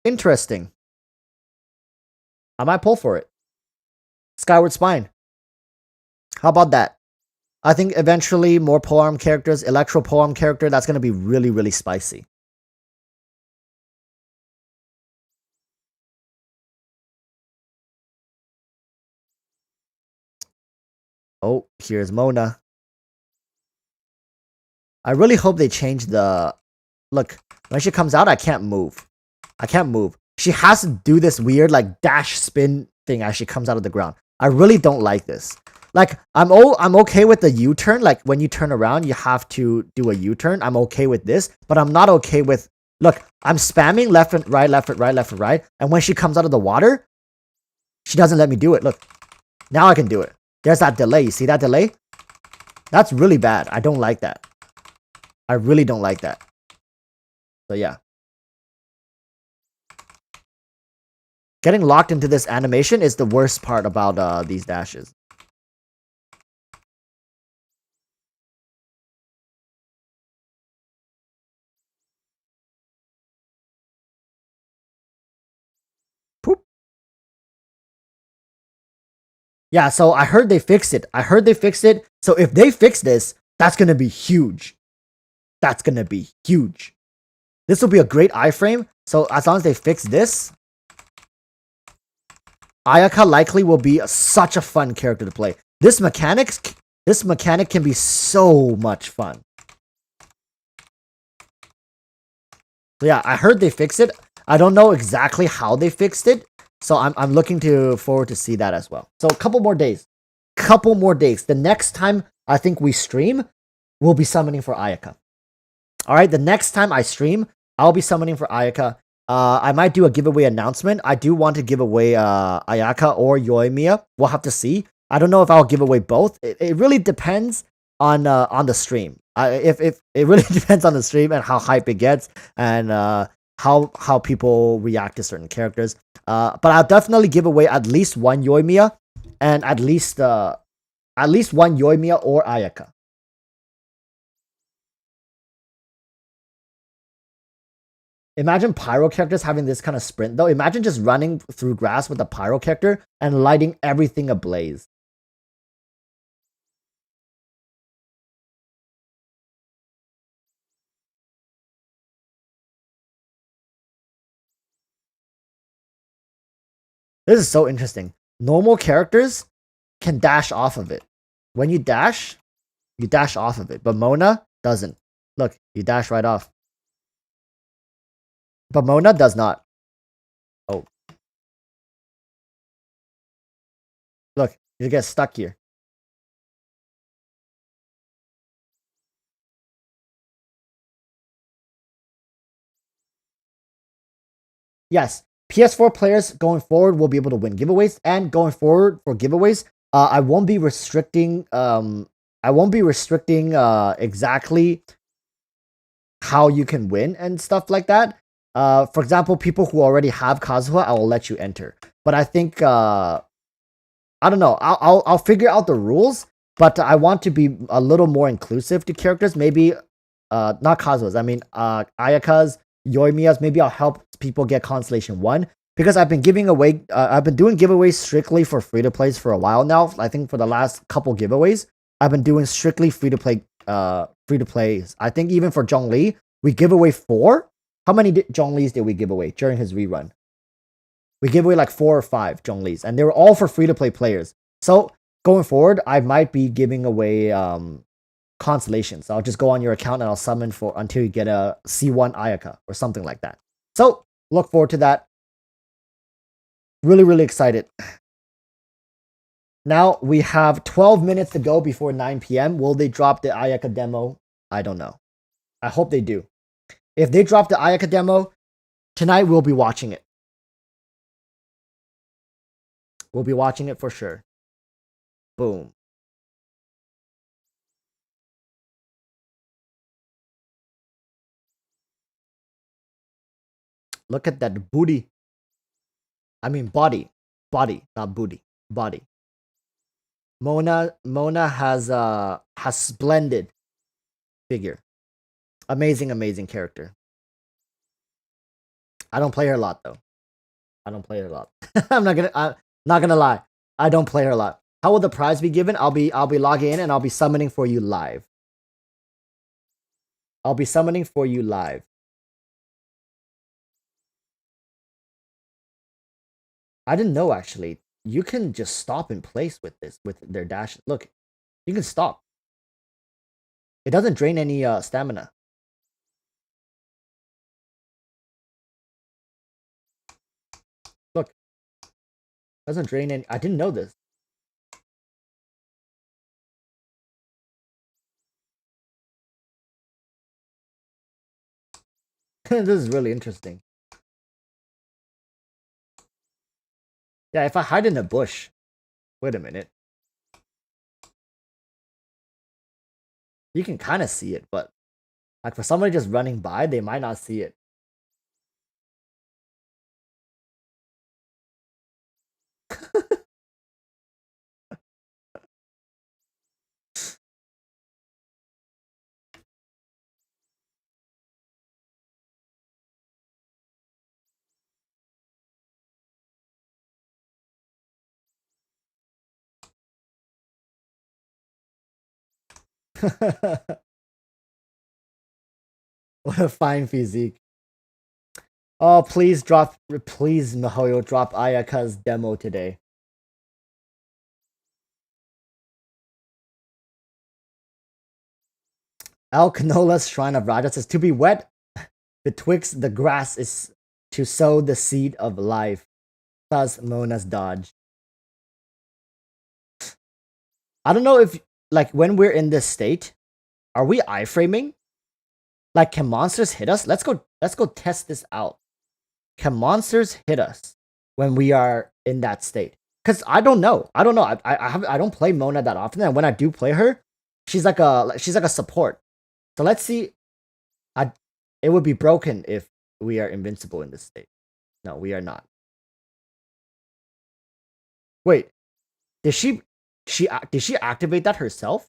Interesting. I might pull for it. Skyward Spine. How about that? I think eventually more polearm characters, electro polearm character, that's going to be really, really spicy. Oh, here's Mona. I really hope they change the... Look, when she comes out, I can't move. I can't move. She has to do this weird like dash spin thing as she comes out of the ground. I really don't like this. Like I'm okay with the U-turn. Like when you turn around, you have to do a U-turn. I'm okay with this, but I'm not okay with. Look, I'm spamming left and right, left and right, left and right, and when she comes out of the water, she doesn't let me do it. Look, now I can do it. There's that delay. You see that delay? That's really bad. I don't like that. I really don't like that. So yeah. Getting locked into this animation is the worst part about these dashes. Poop. Yeah, so I heard they fixed it. So if they fix this, that's going to be huge. That's going to be huge. This will be a great iframe. So as long as they fix this, Ayaka likely will be such a fun character to play. This mechanic can be so much fun. So yeah, I heard they fixed it. I don't know exactly how they fixed it, so I'm looking forward to see that as well. So a couple more days. The next time I think we stream, we'll be summoning for Ayaka. All right, the next time I stream, I'll be summoning for Ayaka. I might do a giveaway announcement. I do want to give away Ayaka or Yoimiya. We'll have to see. I don't know if I'll give away both. It really depends on the stream. If it really depends on the stream and how hype it gets and how people react to certain characters. But I'll definitely give away at least one Yoimiya and at least one Yoimiya or Ayaka. Imagine Pyro characters having this kind of sprint though. Imagine just running through grass with a Pyro character and lighting everything ablaze. This is so interesting. Normal characters can dash off of it. When you dash off of it. But Mona doesn't. Look, you dash right off. But Mona does not. Oh. Look, you get stuck here. Yes, PS4 players going forward will be able to win giveaways, and going forward for giveaways, I won't be restricting exactly how you can win and stuff like that. For example, people who already have Kazuha, I will let you enter. But I think I don't know. I'll figure out the rules, but I want to be a little more inclusive to characters. Maybe not Kazuha's. I mean Ayaka's, Yoimiya's. Maybe I'll help people get Constellation 1 because I've been giving away. I've been doing giveaways strictly for free to plays for a while now. I think for the last couple giveaways, I've been doing strictly free to plays. I think even for Zhongli, we give away 4. How many Zhongli's did we give away during his rerun? We gave away like 4 or 5 Zhongli's, and they were all for free to play players. So going forward, I might be giving away constellations. I'll just go on your account and I'll summon for until you get a C1 Ayaka or something like that. So look forward to that. Really, really excited. Now we have 12 minutes to go before 9 p.m. Will they drop the Ayaka demo? I don't know. I hope they do. If they drop the Ayaka demo, tonight we'll be watching it. We'll be watching it for sure. Boom. Look at that booty. I mean body. Body, not booty. Body. Mona has splendid figure. Amazing character. I don't play her a lot though. I don't play her a lot. I'm not gonna lie. I don't play her a lot. How will the prize be given? I'll be logging in and I'll be summoning for you live. I'll be summoning for you live. I didn't know actually. You can just stop in place with this, with their dash. Look, you can stop. It doesn't drain any stamina. Look, doesn't drain any. I didn't know this. This is really interesting. Yeah, if I hide in a bush. Wait a minute. You can kind of see it, but like for somebody just running by, they might not see it. What a fine physique. Oh, please Mihoyo, drop Ayaka's demo today. Al Canola's Shrine of Raja says, to be wet betwixt the grass is to sow the seed of life. Thus Mona's dodge. I don't know if, like, when we're in this state, are we iframing? Like, can monsters hit us? Let's go test this out. Can monsters hit us when we are in that state? Because I don't know. I don't play Mona that often, and when I do play her, she's like a support. So let's see. It would be broken if we are invincible in this state. No, we are not. Wait, did she activate that herself?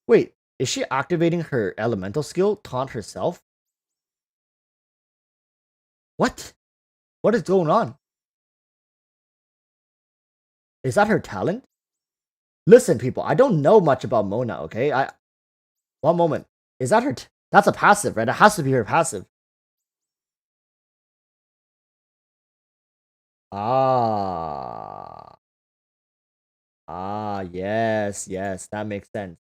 Wait, is she activating her elemental skill, taunt herself? What? What is going on? Is that her talent? Listen, people, I don't know much about Mona, okay? One moment. Is that her... That's a passive, right? It has to be her passive. Ah, yes, that makes sense.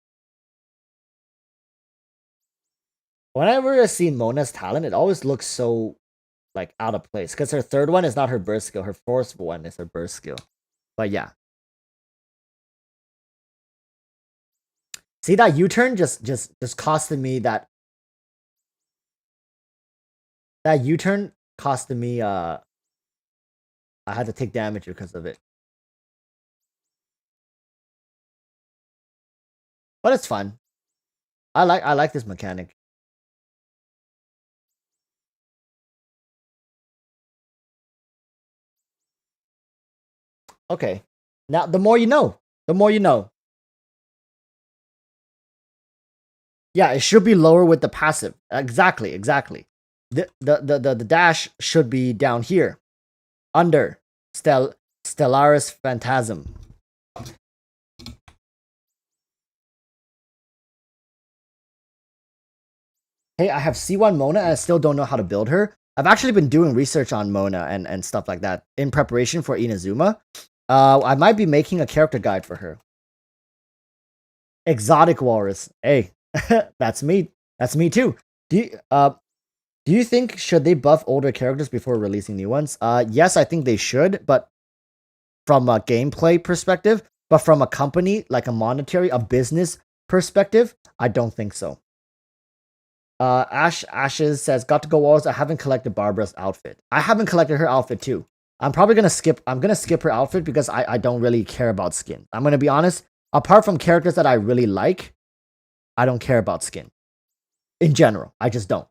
Whenever I see Mona's talent, it always looks so, like, out of place. Because her third one is not her burst skill. Her fourth one is her burst skill. But yeah. See that U-turn just costed me that... That U-turn costed me, I had to take damage because of it. But it's fun. I like this mechanic. Okay. Now the more you know. The more you know. Yeah, it should be lower with the passive. Exactly. The dash should be down here. Under Stellaris Phantasm. Hey, I have C1 Mona and I still don't know how to build her. I've actually been doing research on Mona and stuff like that in preparation for Inazuma. I might be making a character guide for her. Exotic Walrus. Hey, that's me. That's me too. Do you think should they buff older characters before releasing new ones? Yes, I think they should, but from a gameplay perspective, but from a company, like a business perspective, I don't think so. Ashes says, got to go Walrus. I haven't collected Barbara's outfit. I haven't collected her outfit too. I'm gonna skip her outfit because I don't really care about skin. I'm gonna be honest. Apart from characters that I really like, I don't care about skin. In general, I just don't.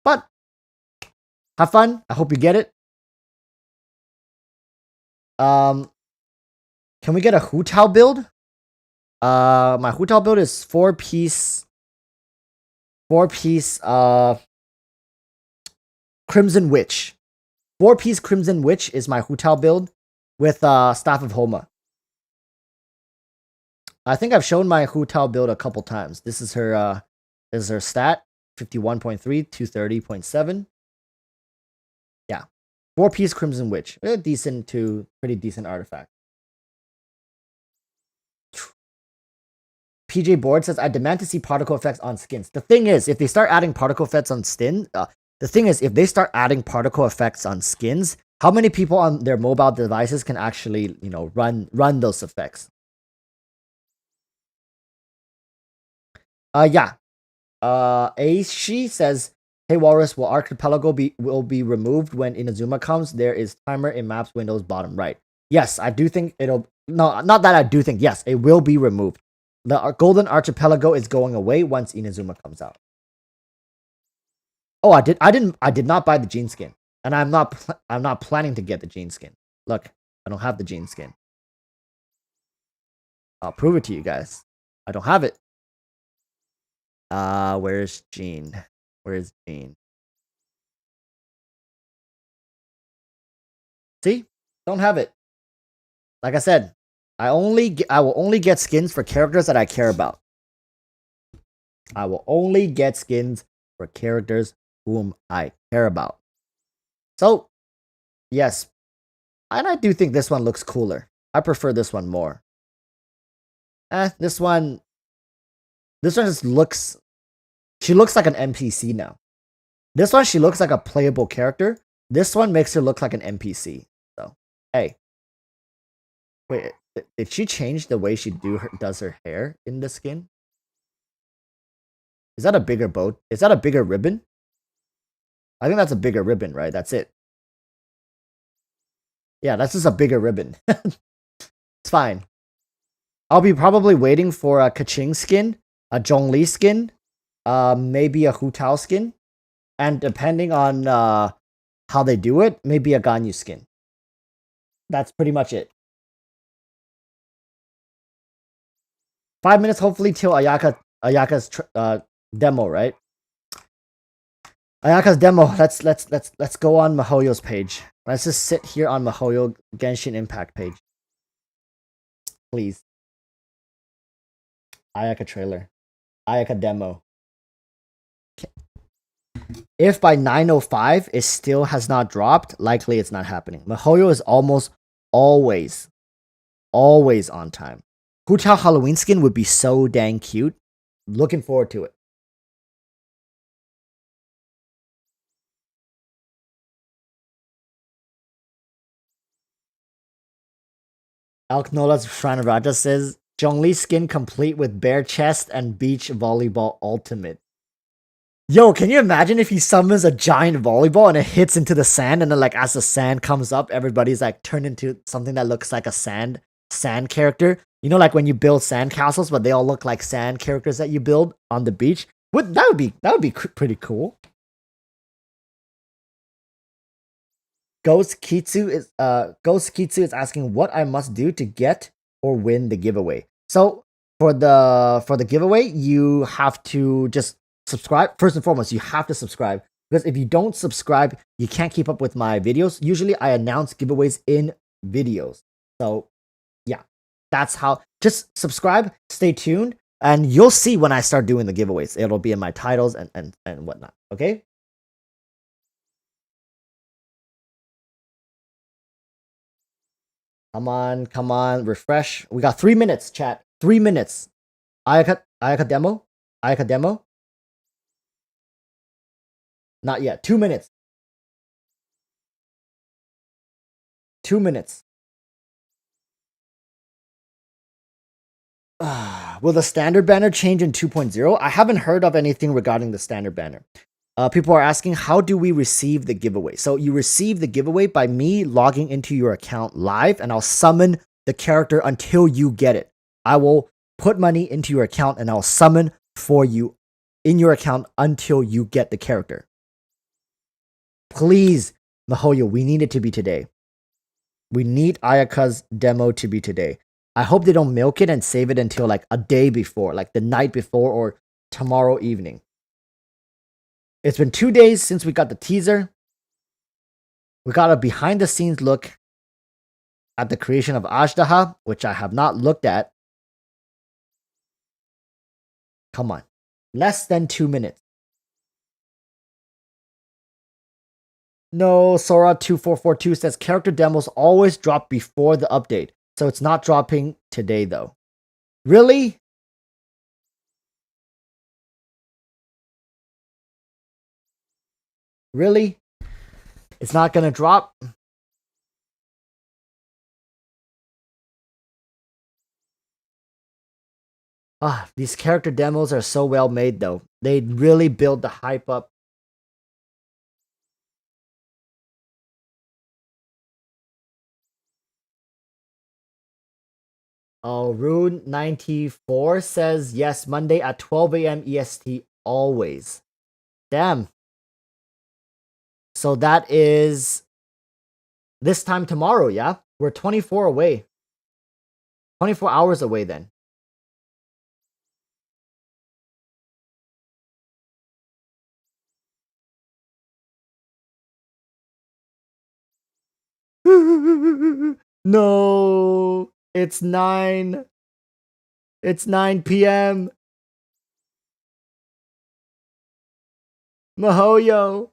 But have fun. I hope you get it. Can we get a Hutao build? My Hutao build is 4-piece Crimson Witch. 4-piece Crimson Witch is my Hutao build with Staff of Homa. I think I've shown my Hutao build a couple times. This is her stat, 51.3, 230.7. Yeah. 4-piece Crimson Witch. Pretty decent artifact. PJ Board says, I demand to see particle effects on skins. The thing is, if they start adding particle effects on skins, how many people on their mobile devices can actually, run those effects? Yeah. Aishi says, hey Walrus, will Archipelago will be removed when Inazuma comes? There is timer in maps windows bottom right. Yes, I do think it'll... No, not that I do think. Yes, it will be removed. The Golden Archipelago is going away once Inazuma comes out. Oh, I did not buy the Gene skin. And I'm not planning to get the Gene skin. Look, I don't have the Gene skin. I'll prove it to you guys. I don't have it. Where's Gene? Where's Gene? See? Don't have it. Like I said, I will only get skins for characters that I care about. I will only get skins for characters whom I care about. So, yes. And I do think this one looks cooler. I prefer this one more. This one just looks... She looks like an NPC now. This one, she looks like a playable character. This one makes her look like an NPC. So, hey. Wait, Did she change the way she does her hair in the skin? Is that a bigger boat? Is that a bigger ribbon? I think that's a bigger ribbon, right? That's it. Yeah, that's just a bigger ribbon. It's fine. I'll be probably waiting for a Kaching skin, a Zhongli skin, maybe a Hutao skin, and depending on how they do it, maybe a Ganyu skin. That's pretty much it. 5 minutes, hopefully, till Ayaka's demo, right? Ayaka's demo. Let's go on Mihoyo's page. Let's just sit here on Mihoyo Genshin Impact page, please. Ayaka trailer, Ayaka demo. If by 9:05 it still has not dropped, likely it's not happening. Mihoyo is almost always on time. Hutao Halloween skin would be so dang cute. Looking forward to it. Alknola's Shrine of Raja says, Zhongli skin complete with bare chest and beach volleyball ultimate. Yo, can you imagine if he summons a giant volleyball and it hits into the sand, and then like as the sand comes up, everybody's like turned into something that looks like a sand character? You know, like when you build sand castles, but they all look like sand characters that you build on the beach. That would be pretty cool. Ghost Kitsu is asking what I must do to get or win the giveaway. So for the giveaway, you have to just subscribe. First and foremost, you have to subscribe, because if you don't subscribe, you can't keep up with my videos. Usually I announce giveaways in videos. So yeah, that's how. Just subscribe, stay tuned, and you'll see when I start doing the giveaways. It'll be in my titles and whatnot. Okay? Come on, refresh. We got 3 minutes, chat. 3 minutes. Ayaka demo. Not yet. 2 minutes. 2 minutes. Will the standard banner change in 2.0? I haven't heard of anything regarding the standard banner. People are asking, how do we receive the giveaway? So you receive the giveaway by me logging into your account live, and I'll summon the character until you get it. I will put money into your account and I'll summon for you in your account until you get the character. Please, Mihoyo, we need it to be today. We need Ayaka's demo to be today. I hope they don't milk it and save it until like a day before, like the night before or tomorrow evening. It's been 2 days since we got the teaser. We got a behind the scenes look at the creation of Ashtaha, which I have not looked at. Come on. Less than 2 minutes. No, Sora2442 says character demos always drop before the update, so it's not dropping today though. Really? Really? It's not gonna drop? These character demos are so well made though. They really build the hype up. Oh, Rune94 says, yes, Monday at 12 a.m. EST always. Damn. So that is this time tomorrow, yeah? We're 24 away. 24 hours away then. No, it's 9. It's 9 p.m. Mihoyo.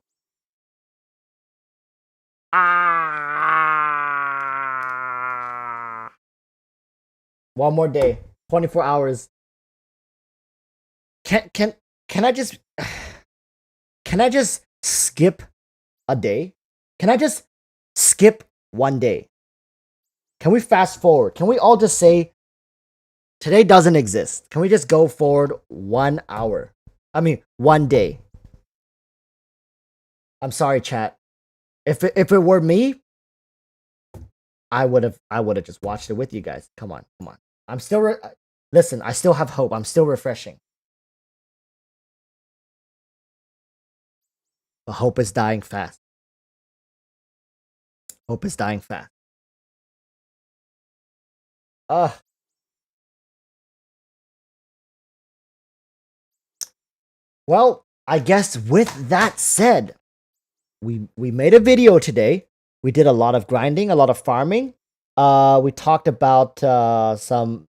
One more day. 24 hours. Can I just skip a day? Can I just skip one day? Can we fast forward? Can we all just say today doesn't exist? Can we just go forward 1 hour? I mean, 1 day. I'm sorry, chat. If it were me, I would have just watched it with you guys. Come on. I'm still listen. I still have hope. I'm still refreshing. But hope is dying fast. Hope is dying fast. Well, I guess with that said, we made a video today. We did a lot of grinding, a lot of farming. We talked about some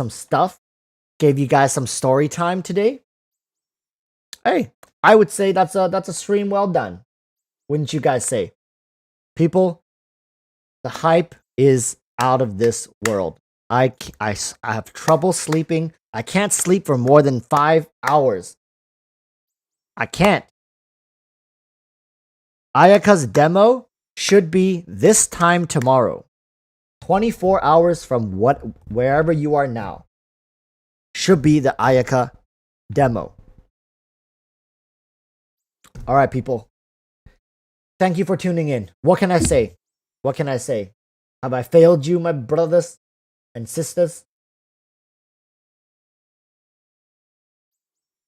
stuff. Gave you guys some story time today. Hey, I would say that's a stream well done. Wouldn't you guys say? People, the hype is out of this world. I have trouble sleeping. I can't sleep for more than 5 hours. I can't. Ayaka's demo should be this time tomorrow. 24 hours from wherever you are now. Should be the Ayaka demo. Alright, people. Thank you for tuning in. What can I say? What can I say? Have I failed you, my brothers and sisters?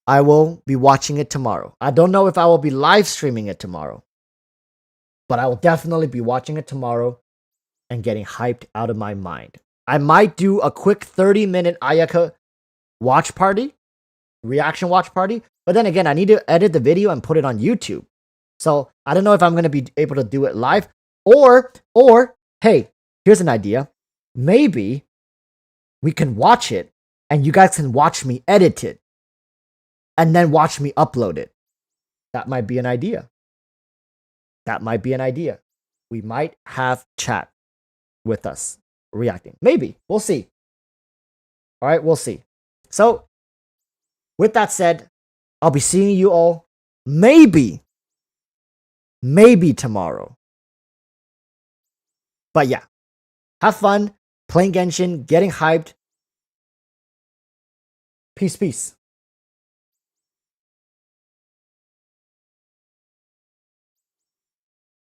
I will be watching it tomorrow. I don't know if I will be live streaming it tomorrow. But I will definitely be watching it tomorrow and getting hyped out of my mind. I might do a quick 30-minute Ayaka watch party, reaction watch party. But then again, I need to edit the video and put it on YouTube. So I don't know if I'm going to be able to do it live. Or, hey, here's an idea. Maybe we can watch it and you guys can watch me edit it. And then watch me upload it. That might be an idea. That might be an idea. We might have chat with us reacting. Maybe. We'll see. All right, we'll see. So, with that said, I'll be seeing you all maybe tomorrow. But yeah, have fun playing Genshin, getting hyped. Peace.